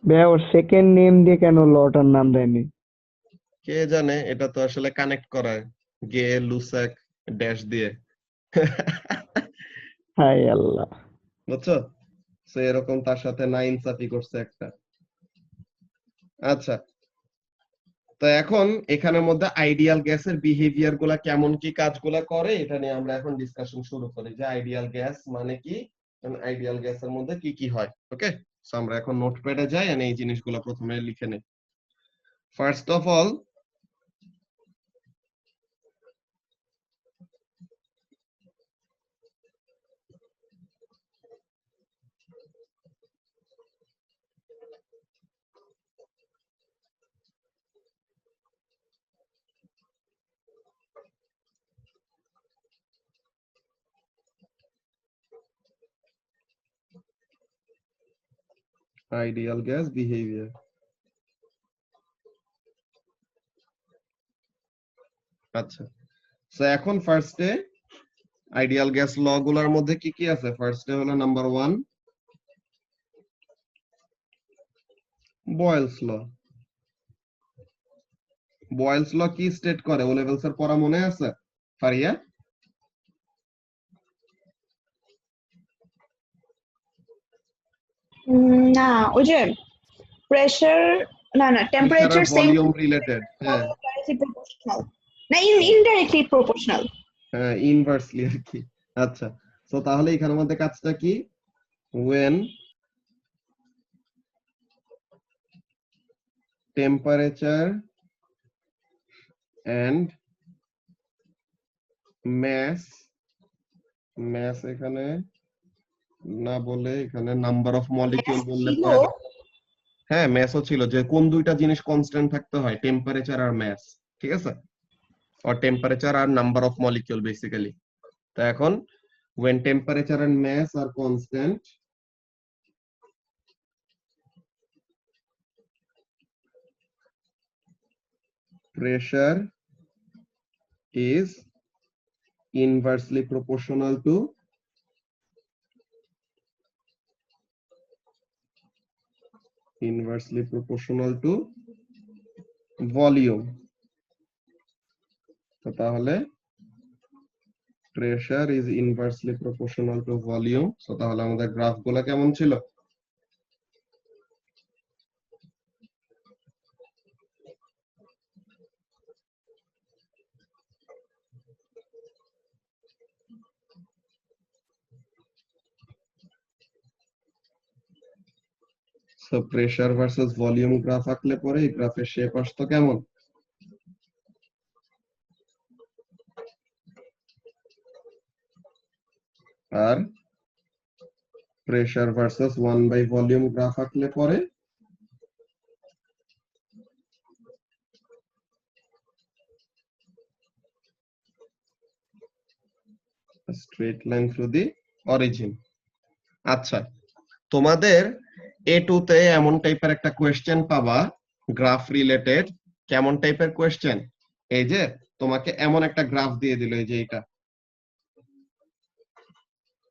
ভাইয়া ওর সেকেন্ড নেম দিয়ে কেন লটার নাম দেয়নি? কে জানে, এটা তো আসলে কানেক্ট করায় গে লুসাক ড্যাশ দিয়ে। হাই আল্লাহ। বুঝছো? সো এরকম তার সাথে না ইনসাফি করছে একটা। আচ্ছা, তো এখন এখানের মধ্যে আইডিয়াল গ্যাসের বিহেভিয়ার গুলা কেমন, কি কাজগুলা করে, এটা নিয়ে আমরা এখন ডিসকাশন শুরু করি যে আইডিয়াল গ্যাস মানে কি, আইডিয়াল গ্যাসের মধ্যে কি কি হয়। ওকে, সো আমরা এখন নোটপ্যাডে যাই আর এই জিনিসগুলো প্রথমে লিখে নেই। First of all, ideal gas behaviour. আচ্ছা, সো এখন ফার্স্টে আইডিয়াল গ্যাস ল গুলার মধ্যে কি কি আছে। ফার্স্টে হলো নাম্বার 1 বয়েলস ল। বয়েলস ল কি স্টেট করে, ও লেভেলস এর পড়া মনে আছে ফারিয়া? না, ওই যে প্রেসার, না টেম্পারেচার সেম ভলিউম রিলেটেড, হ্যাঁ প্রপোর্শনাল, না ইনডাইরেক্টলি প্রপোর্শনাল। হ্যাঁ, ইনভার্সলি আর কি। আচ্ছা, তো তাহলে এখানের মধ্যে কাজটা কি, when temperature and mass এখানে না বলে এখানে নাম্বার অফ মলিকিউল বললে পরে, হ্যাঁ ম্যাসও ছিল, যে কোন দুইটা জিনিস কনস্ট্যান্ট থাকতে হয়, টেম্পারেচার আর ম্যাস, ঠিক আছে, or temperature আর নাম্বার অফ মলিকিউল বেসিক্যালি। তো এখন when temperature and mass are constant, pressure is inversely proportional to volume। তো তাহলে pressure is inversely proportional to volume। তো তাহলে আমাদের গ্রাফ গুলা কেমন ছিল, so pressure versus volume graph আঁকলে পরে এই গ্রাফের শেপ আসতো কেমন, আর প্রেসার ভার্সেস 1/ভলিউম গ্রাফ আঁকলে পরে straight line through the origin. আচ্ছা, তোমাদের A2 তে এমন টাইপের একটা কোয়েশ্চেন পাবা গ্রাফ রিলেটেড। কেমন টাইপের কোয়েশ্চেন, এই যে তোমাকে এমন একটা গ্রাফ দিয়ে দিল, এই যে এটা,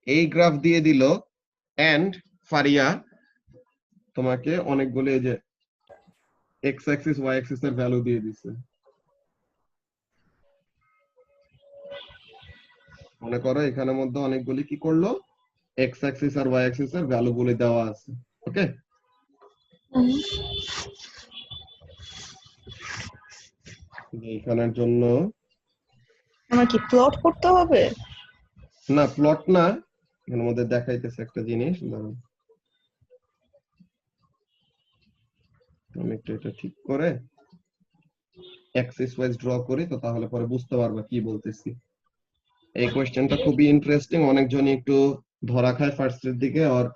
এই গ্রাফ দিয়ে দিল, এন্ড ফারিয়া তোমাকে অনেকগুলো এই যে এক্স অ্যাক্সিস ওয়াই অ্যাক্সিস এর ভ্যালু দিয়ে দিছে। মনে করো এখানের মধ্যে অনেকগুলি কি করলো, এক্স অ্যাক্সিস আর ওয়াই অ্যাক্সিস এর ভ্যালু গুলি দেওয়া আছে। ওকে, এখানের জন্য আমার কি প্লট করতে হবে? না, প্লট না, এর মধ্যে দেখাইতেছে একটা জিনিস, দাঁড়াও আমি একটু এটা ঠিক করে অ্যাক্সিস ওয়াইজ ড্র করি, তো তাহলে পরে বুঝতে পারবে কি বলতেছি। এই কোশ্চেনটা খুবই ইন্টারেস্টিং, অনেকজনই একটু ধরা খায় ফার্স্টের দিকে আর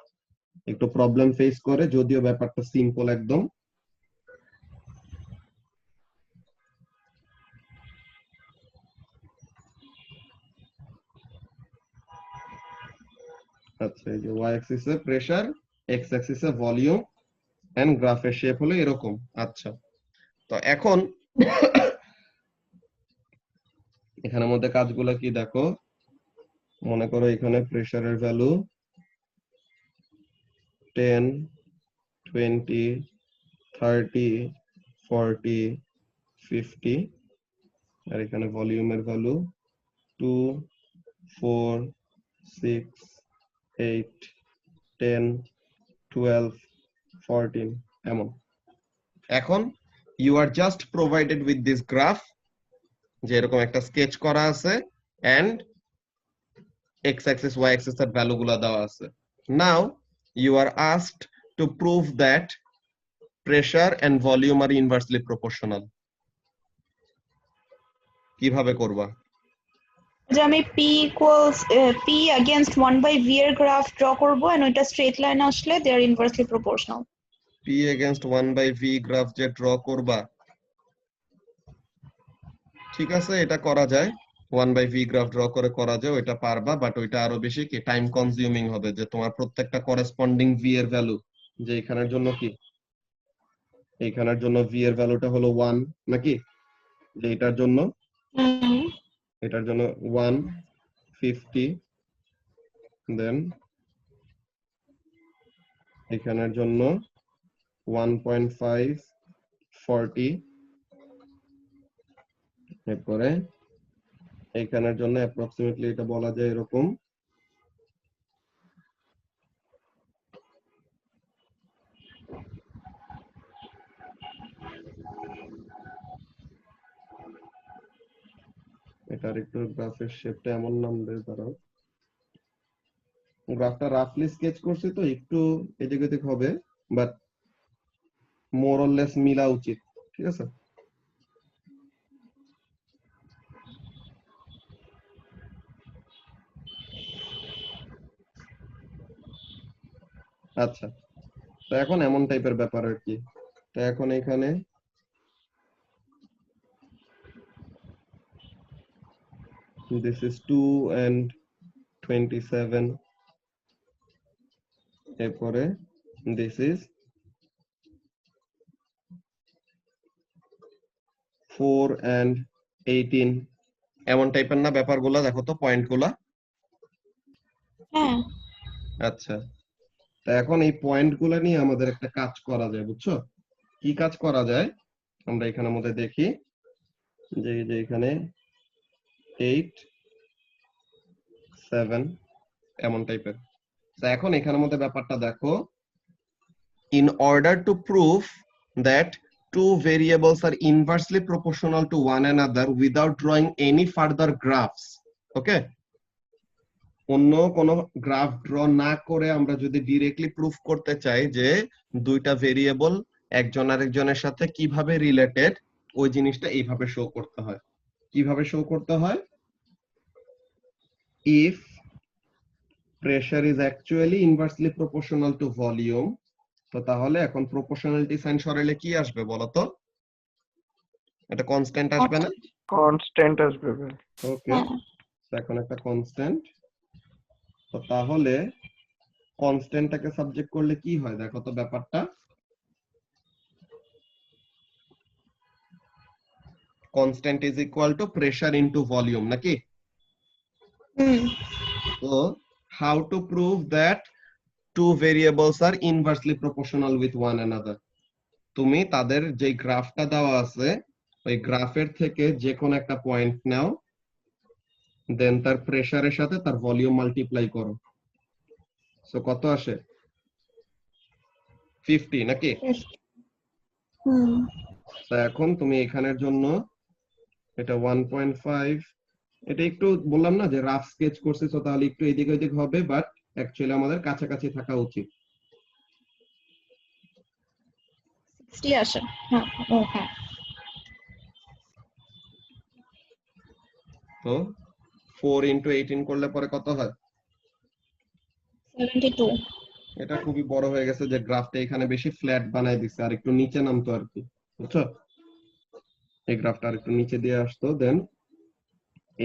একটু প্রবলেম ফেস করে, যদিও ব্যাপারটা সিম্পল একদম। আচ্ছা, এই যে ওয়াই অ্যাক্সিস এ প্রেসার, এক্স অ্যাক্সিস এ ভলিউম, এন্ড গ্রাফের শেপ হলো এরকম। আচ্ছা, তো এখন এখানের মধ্যে কাজগুলো কি দেখো, মনে করো এখানে প্রেসারের ভ্যালু 10, 20, 30, 40, 50, আর এখানে ভলিউমের ভ্যালু 2, 4, 6, 8, 10, 12, 14 এমন। এখন you are just provided with this graph, যে এরকম একটা স্কেচ করা আছে and x axis y axis এর ভ্যালু গুলো দেওয়া আছে। Now you are asked to prove that pressure and volume are inversely proportional. কিভাবে করবা? যে আমি p equals p against 1/v এর গ্রাফ ড্র করব and ওইটা স্ট্রেট লাইন আসলে they are inversely proportional. p against 1/v graph যে ড্র করবা, ঠিক আছে, এটা করা যায়, 1/v গ্রাফ ড্র করে করা যায়, ওইটা পারবা, বাট ওইটা আরো বেশি কি টাইম কনজিউমিং হবে, যে তোমার প্রত্যেকটা করেসপন্ডিং v এর ভ্যালু, যে এখানের জন্য কি এইখানের জন্য v এর ভ্যালুটা হলো 1 নাকি, যে এটার জন্য 150, দেন এখানের জন্য 1.5, 40, এরপরে এইখানের জন্য অ্যাপ্রক্সিমেটলি এটা বলা যায় এরকম এটার একটু গ্রাফের শেপটা এমন নাম দেয়, দাঁড়াও, গ্রাফটা রাফলি স্কেচ করছি তো একটু এদিক ওদিক হবে, বাট মোর অর লেস মিলা উচিত, ঠিক আছে। আচ্ছা, তো এখন এমন টাইপের ব্যাপার আর কি। তো এখন এখানে this is 2 and 27, এরপরে this is 4 and 18, এমন টাইপের না ব্যাপারগুলো, দেখো তো পয়েন্টগুলো। হ্যাঁ, আচ্ছা, তো এখন এই পয়েন্টগুলো নিয়ে আমাদের একটা কাজ করা যায়, বুঝছো? কি কাজ করা যায় আমরা এখানের মধ্যে দেখি, যে এখানে 8, 7 এমন টাইপের। তো এখন এখানের মধ্যে ব্যাপারটা দেখো, in order to prove that two variables are inversely proportional to one another without drawing any further graphs, okay, অন্য কোনো গ্রাফ ড্র না করে আমরা যদি ডিরেক্টলি প্রুফ করতে চাই যে দুইটা ভেরিয়েবল একজন আরেকজনের সাথে কিভাবে রিলেটেড, ওই জিনিসটা এইভাবে শো করতে হয়। কিভাবে শো করতে হয়? if pressure is actually inversely proportional to volume, তো তাহলে এখন প্রপোর্শনালিটি সাইন সরাইলে কি আসবে বলো তো? এটা কনস্ট্যান্ট আসবে না? কনস্ট্যান্ট আসবে। ওকে, এখন একটা কনস্ট্যান্ট, তো তাহলে কনস্ট্যান্টটাকে সাবজেক্ট করলে কি হয় দেখো তো ব্যাপারটা, constant is equal two pressure into volume নাকি? তো how to prove that two variables are inversely proportional with one another? তুমি তাদের যে গ্রাফটা দেওয়া আছে ওই গ্রাফের থেকে যে কোন একটা পয়েন্ট নাও, দেন তার প্রেসারের সাথে তার ভলিউম মাল্টিপ্লাই করো, সো কত আসে? 50 নাকি? তো এখন তুমি এখানের জন্য এটা 1.5, এটা একটু বললাম না যে রাফ স্কেচ করছি, তো তাহলে একটু এদিক ওদিক হবে, বাট অ্যাকচুয়ালি আমাদের কাছাকাছি থাকা উচিত। 60 আসে। হ্যাঁ, ও হ্যাঁ, তো 4 ইনটু 18 করলে পরে কত হয়? 72। এটা খুবই বড় হয়ে গেছে, যে গ্রাফটা এখানে বেশি ফ্ল্যাট বানাই দিছে, আর একটু নিচে নামতো আর কি, বুঝছো? এই গ্রাফটা আর একটু নিচে দিয়ে আসতো, দেন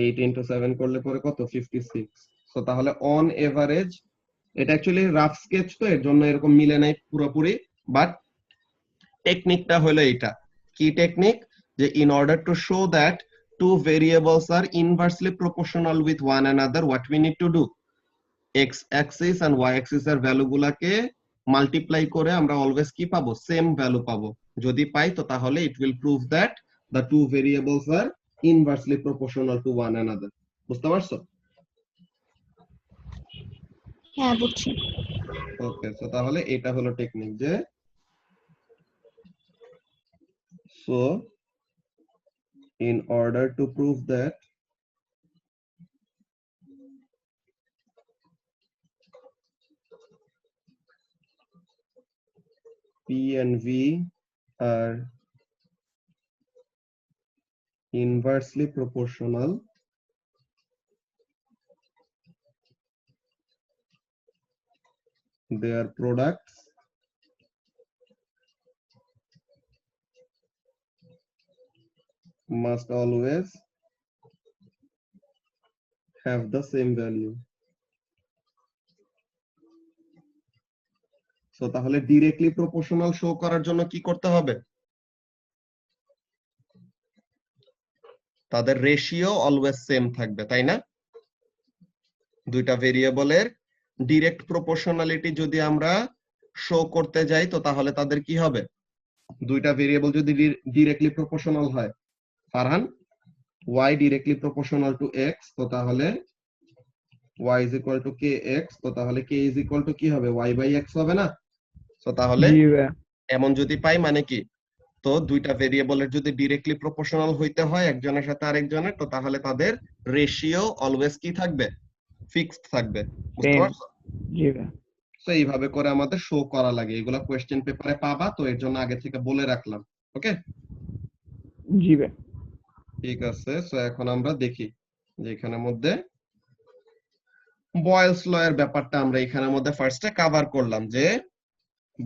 8 ইনটু 7 করলে পরে কত? 56। সো তাহলে অন এভারেজ, এটা অ্যাকচুয়ালি রাফ স্কেচ তো এর জন্য এরকম মিলে নাই পুরোপুরি, বাট টেকনিকটা হলো এটা। কি টেকনিক? যে in order to show that two variables are inversely proportional with one another, what we need to do? X axis and y axis এর ভ্যালু গুলাকে মাল্টিপ্লাই করে আমরা অলওয়েজ কি পাবো? সেম ভ্যালু পাবো। যদি পাই তো তাহলে it will prove that the two variables are inversely proportional to one another. বুঝতে পারছো? হ্যাঁ বুঝছি। ওকে, সো তাহলে এটা হলো টেকনিক যে so in order to prove that P and V are inversely proportional, their products must always have the same value. So তাহলে ডিরেক্টলি প্রপোর্শনাল শো করার জন্য কি করতে হবে? তাদের রেশিও অলওয়েজ সেম থাকবে, তাই না? দুইটা ভেরিয়েবলের ডিরেক্ট প্রপোর্শনালিটি যদি আমরা শো করতে যাই তো তাহলে তাদের কি হবে? দুইটা ভেরিয়েবল যদি ডিরেক্টলি প্রপোর্শনাল হয়, Farhan, y directly proportional to x, তো তাহলে y is equal to kx, তো তাহলে k is equal to কি হবে? y by x হবে না? তো তাহলে জি ভাইয়া। এমন যদি পাই মানে কি? তো দুইটা ভেরিয়েবলের যদি ডিরেক্টলি প্রপোর্শনাল হইতে হয় একজনের সাথে আরেকজনের, তো তাহলে তাদের রেশিও অলওয়েজ কি থাকবে? ফিক্সড থাকবে। বুঝতে Same. পারছো? জি ভাইয়া। তো এইভাবে করে আমাদের শো করা লাগে। এগুলা কোশ্চেন পেপারে পাবা, তো এর জন্য আগে থেকে বলে রাখলাম। ওকে, জি ভাইয়া। ঠিক আছে। সো এখন আমরা দেখি যে এখানের মধ্যে বয়েলস ল এর ব্যাপারটা আমরা এখানের মধ্যে ফার্স্টে কভার করলাম যে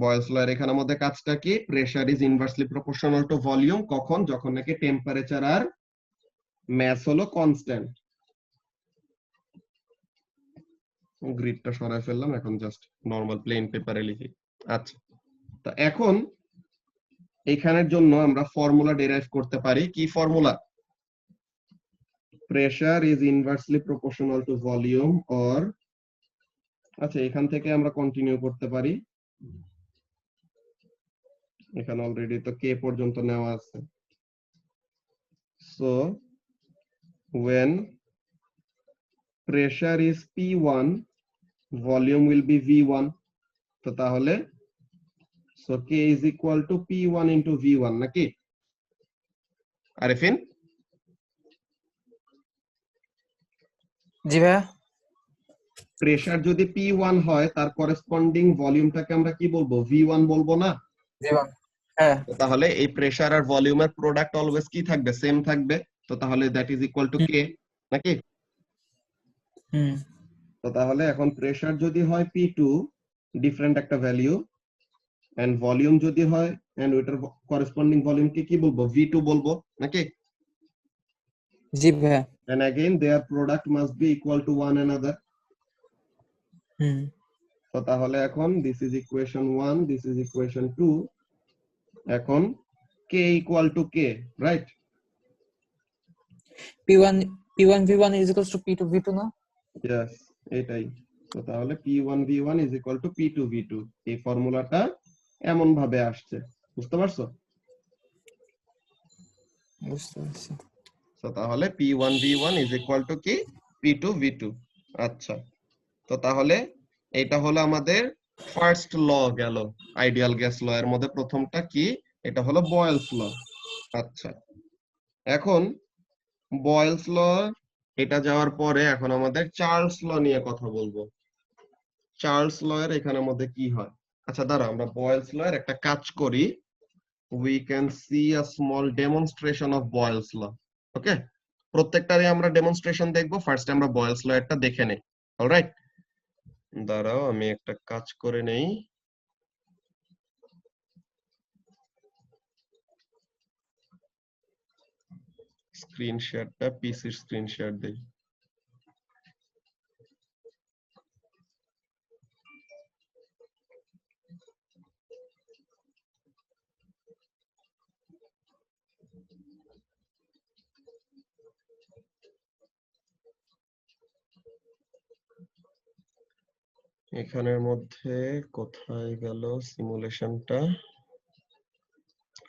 বয়েলস ল এর এখানের মধ্যে কাজটা কি? Pressure is inversely proportional to volume. কখন? যখন নাকি টেম্পারেচার আর ম্যাস হলো কনস্ট্যান্ট। গ্রিডটা সরাই ফেললাম, এখন জাস্ট নরমাল প্লেন পেপারে লিখি। আচ্ছা, তো এখন এখানের জন্য আমরা ফর্মুলা ডেরাইভ করতে পারি। কি formula? Pressure is inversely proportional to volume or, আচ্ছা এখান থেকে আমরা কন্টিনিউ করতে পারি। এখানে অলরেডি তো কে পর্যন্ত নেওয়া আছে। So when pressure is P1, volume will be V1, তো তাহলে so K is equal to P1 into V1 নাকি? আরিফিন, জি ভাইয়া। প্রেসার যদি P1 হয় তার করেসপন্ডিং ভলিউমটাকে আমরা কি বলবো? V1 বলবো না? জি ভাইয়া। হ্যাঁ। তো তাহলে এই প্রেসার আর ভলিউমের প্রোডাক্ট অলওয়েজ কি থাকবে? সেম থাকবে। তো তাহলে দ্যাট ইজ ইকুয়াল টু কে নাকি? হুম। তো তাহলে এখন প্রেসার যদি হয় P2, ডিফারেন্ট একটা ভ্যালু, এন্ড ভলিউম যদি হয় এন্ড ওটার করেসপন্ডিং ভলিউমকে কি বলবো? V2 বলবো নাকি? জি ভাইয়া। And again their product must be equal to one another. হুম। তো তাহলে এখন this is equation 1, this is equation 2. এখন k equal to k, right? P1 P1 V1 is equals to P2 V2 না? Yes, এটাই। তো তাহলে P1 V1 is equal to P2 V2, এই ফর্মুলাটা এমন ভাবে আসছে। বুঝতে পারছো? বুঝতে পারছি। তো তাহলে P1 V1 is equal to কি? P2 V2। আচ্ছা, তো তাহলে এটা হলো আমাদের ফার্স্ট ল গেল। আইডিয়াল গ্যাস ল এর মধ্যে প্রথমটা কি? এটা হলো বয়েলস ল। আচ্ছা, এখন বয়েলস ল এটা যাওয়ার পরে এখন আমাদের চার্লস ল নিয়ে কথা বলবো। চার্লস ল এর এখানের মধ্যে কি হয়? আচ্ছা দাঁড়া, আমরা বয়েলস ল এর একটা কাজ করি। We can see a small demonstration of Boyle's law. Okay, প্রত্যেকটারই আমরা ডেমনস্ট্রেশন দেখবো। ফার্স্ট আমরা বয়েলস ল এরটা দেখে নেই। অলরাইট, দাঁড়াও আমি একটা কাজ করে নেই। স্ক্রিন শেয়ারটা পিসির স্ক্রিন শেয়ার দেই। এখানের মধ্যে কোথায় গেল সিমুলেশনটা?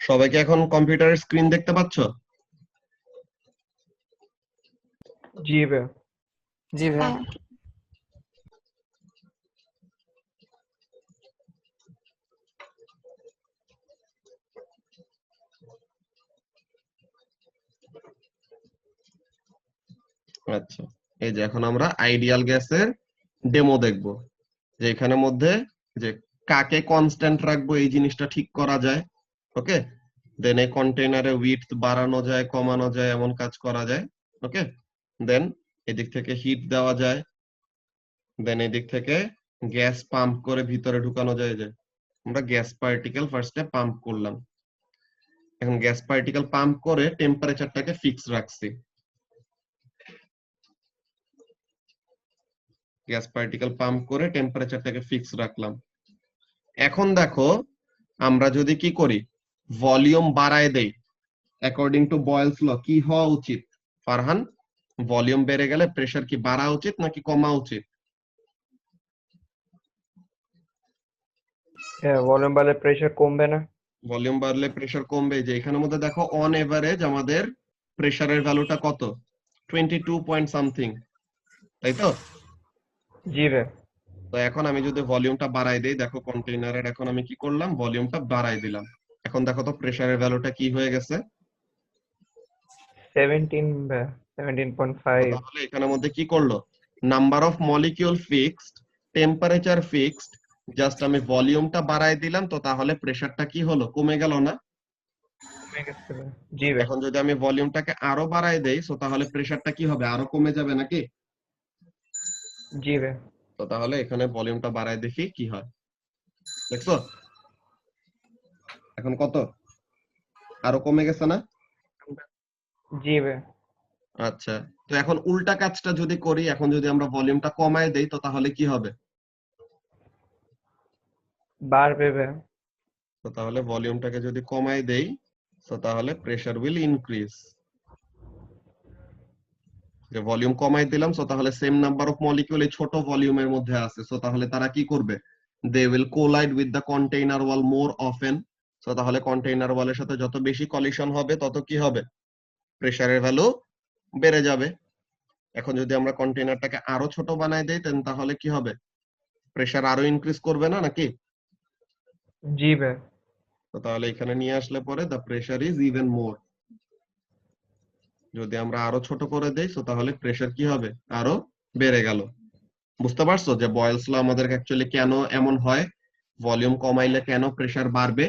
সবাই কি এখন কম্পিউটারের স্ক্রিন দেখতে পাচ্ছ? জি ভাইয়া। জি ভাই। হ্যাঁ আচ্ছা, এই যে এখন আমরা আইডিয়াল গ্যাসের ডেমো দেখব, যে এখানের মধ্যে যে কাকে কনস্ট্যান্ট রাখবো এই জিনিসটা ঠিক করা যায়। ওকে, দেন এই কন্টেইনারে উইডথ বাড়ানো যায়, কমানো যায়, এমন কাজ করা যায়। ওকে, দেন এদিক থেকে হিট দেওয়া যায়, দেন এদিক থেকে গ্যাস পাম্প করে ভিতরে ঢুকানো যায়। যে আমরা গ্যাস পার্টিকেল ফার্স্টে পাম্প করলাম, এখন গ্যাস পার্টিকেল পাম্প করে টেম্পারেচারটাকে ফিক্স রাখছি। গ্যাস পার্টিকেল পাম্প করে টেম্পারেচারটাকে ফিক্স রাখলাম। এখন দেখো আমরা যদি কি করি, ভলিউম বাড়ায় দেই অ্যাকর্ডিং টু বয়েলস ল, কি হওয়া উচিত ফারহান? ভলিউম বেড়ে গেলে প্রেসার কি বাড়া উচিত নাকি কমা উচিত? হ্যাঁ, ভলিউম বাড়লে প্রেসার কমবে না? ভলিউম বাড়লে প্রেসার কমবে। যে এখানের মধ্যে দেখো অন এভারেজ আমাদের প্রেসারের ভ্যালুটা কত, 22 পয়েন্ট সামথিং, তাই তো? জি ভাই। তো এখন আমি যদি ভলিউমটা বাড়াই দেই, দেখো কন্টেইনারের এখন আমি কি করলাম, ভলিউমটা বাড়াই দিলাম। এখন দেখো তো প্রেসারের ভ্যালুটা কি হয়ে গেছে। 17 ভাই, 17.5। তাহলে এখানের মধ্যে কি করলো, number of molecule fixed, temperature fixed, just আমি ভলিউমটা বাড়াই দিলাম, তো তাহলে প্রেসারটা কি হলো, কমে গেল না? কমে গেছে ভাই। জি ভাই। এখন যদি আমি ভলিউমটাকে আরো বাড়াই দেই, তো তাহলে প্রেসারটা কি হবে, আরো কমে যাবে নাকি? জি ভাই। তো তাহলে এখানে ভলিউমটা বাড়াই দেখি কি হয়, দেখছো এখন কত, আরো কমে গেছে না? জি ভাই। আচ্ছা, তো এখন উল্টা কাজটা যদি করি, এখন যদি আমরা ভলিউমটা কমায় দেই, তো তাহলে কি হবে? বাড়বে ভাই। তো তাহলে ভলিউমটাকে যদি কমায় দেই, তো তাহলে প্রেসার উইল ইনক্রিজ। যে ভলিউম কমাই দিলাম, সো তাহলে সেম নাম্বার অফ মলিকিউল এই ছোট ভলিউমের মধ্যে আছে, সো তাহলে তারা কি করবে, they will collide with the container wall more often. So তাহলে কন্টেইনার ওয়ালের সাথে যত বেশি কলিশন হবে, তত কি হবে, প্রেসারের ভ্যালু বেড়ে যাবে। এখন যদি আমরা কন্টেইনারটাকে আরো ছোট বানাই দেই, তাহলে কি হবে, প্রেসার আরো ইনক্রিজ করবে না নাকি? জি ভাই। তো তাহলে এখানে নিয়ে আসলে পরে the pressure is even more. যদি আমরা আরো ছোট করে দেই, তো তাহলে প্রেসার কি হবে, আরো বেড়ে গেল। বুঝতে পারছো যে বয়েলস ল আমাদের অ্যাকচুয়ালি কেন এমন হয়, ভলিউম কমাইলে কেন প্রেসার বাড়বে,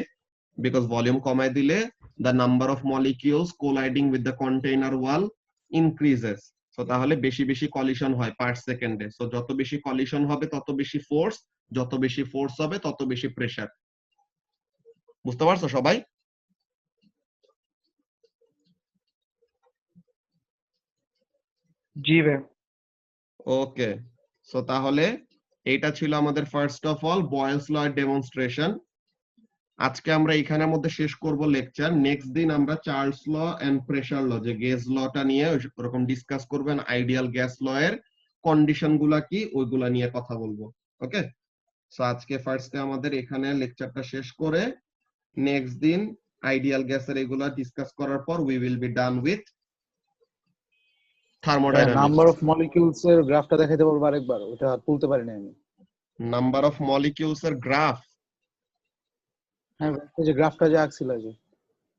বিকজ ভলিউম কমাই দিলে the number of molecules colliding with the container wall increases. So তাহলে বেশি বেশি কলিশন হয় পার সেকেন্ডে। সো যত বেশি কলিশন হবে তত বেশি ফোর্স, যত বেশি ফোর্স হবে তত বেশি প্রেসার। বুঝতে পারছো সবাই? জি ভাই। ওকে, সো তাহলে এইটা ছিল আমাদের ফার্স্ট অফ অল বয়েলস ল এর ডেমনস্ট্রেশন। আজকে আমরা এখানের মধ্যে শেষ করব লেকচার। নেক্সট দিন আমরা চার্লস ল এন্ড প্রেসার ল, যে গেজ লটা নিয়ে ওরকম ডিসকাস করবেন, আইডিয়াল গ্যাস ল এর কন্ডিশন গুলা কি ওইগুলা নিয়ে কথা বলবো। ওকে, সো আজকে ফার্স্টে আমাদের এখানে লেকচারটা শেষ করে নেক্সট দিন আইডিয়াল গ্যাসের এগুলা ডিসকাস করার পর we will be done with thermodynamics. Number of molecules এর গ্রাফটা দেখাইতে পারবো আরেকবার, ওটা তুলতে পারি না আমি। নাম্বার অফ মলিকিউলস এর গ্রাফ? হ্যাঁ, এই যে গ্রাফটা যে আঁকছিল, যে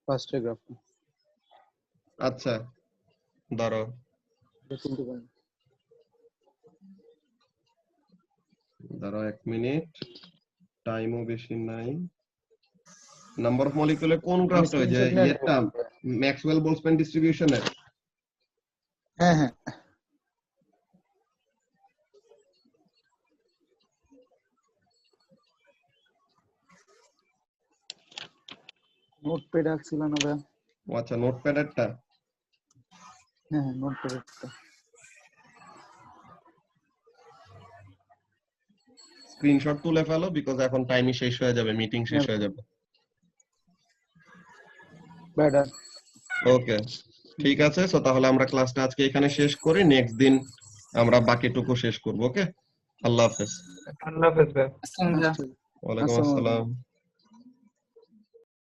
ফার্স্ট এর গ্রাফটা, আচ্ছা ধরো, এটা তুলতে পারি না। ধরো 1 মিনিট, টাইমও বেশি নাই। নাম্বার অফ মলিকিউলের কোন আমি গ্রাফটা, ওই যে স্ক্রিনশট নিয়ে নেবো। ইয়েটা ম্যাক্সওয়েল বোলসম্যান ডিস্ট্রিবিউশনের? হ্যাঁ হ্যাঁ, নোটপ্যাড আঁকছিল না ভাই? ও আচ্ছা, নোটপ্যাডেরটা। হ্যাঁ হ্যাঁ, নোটপ্যাডটা। স্ক্রিনশট তুলে ফেলো, বিকজ এখন টাইমই শেষ হয়ে যাবে, মিটিং শেষ হয়ে যাবে। ব্যাডার। ওকে, ঠিক আছে, সো তাহলে আমরা ক্লাসটা আজকে এখানে শেষ করি, নেক্সট দিন আমরা বাকিটুকু শেষ করব। ওকে, আল্লাহ হাফেজ। আল্লাহ হাফেজ ভাই। আসসালামু আলাইকুম। আচ্ছা, ওয়ালাইকুম আসসালামু আলাইকুম। আসসালাম।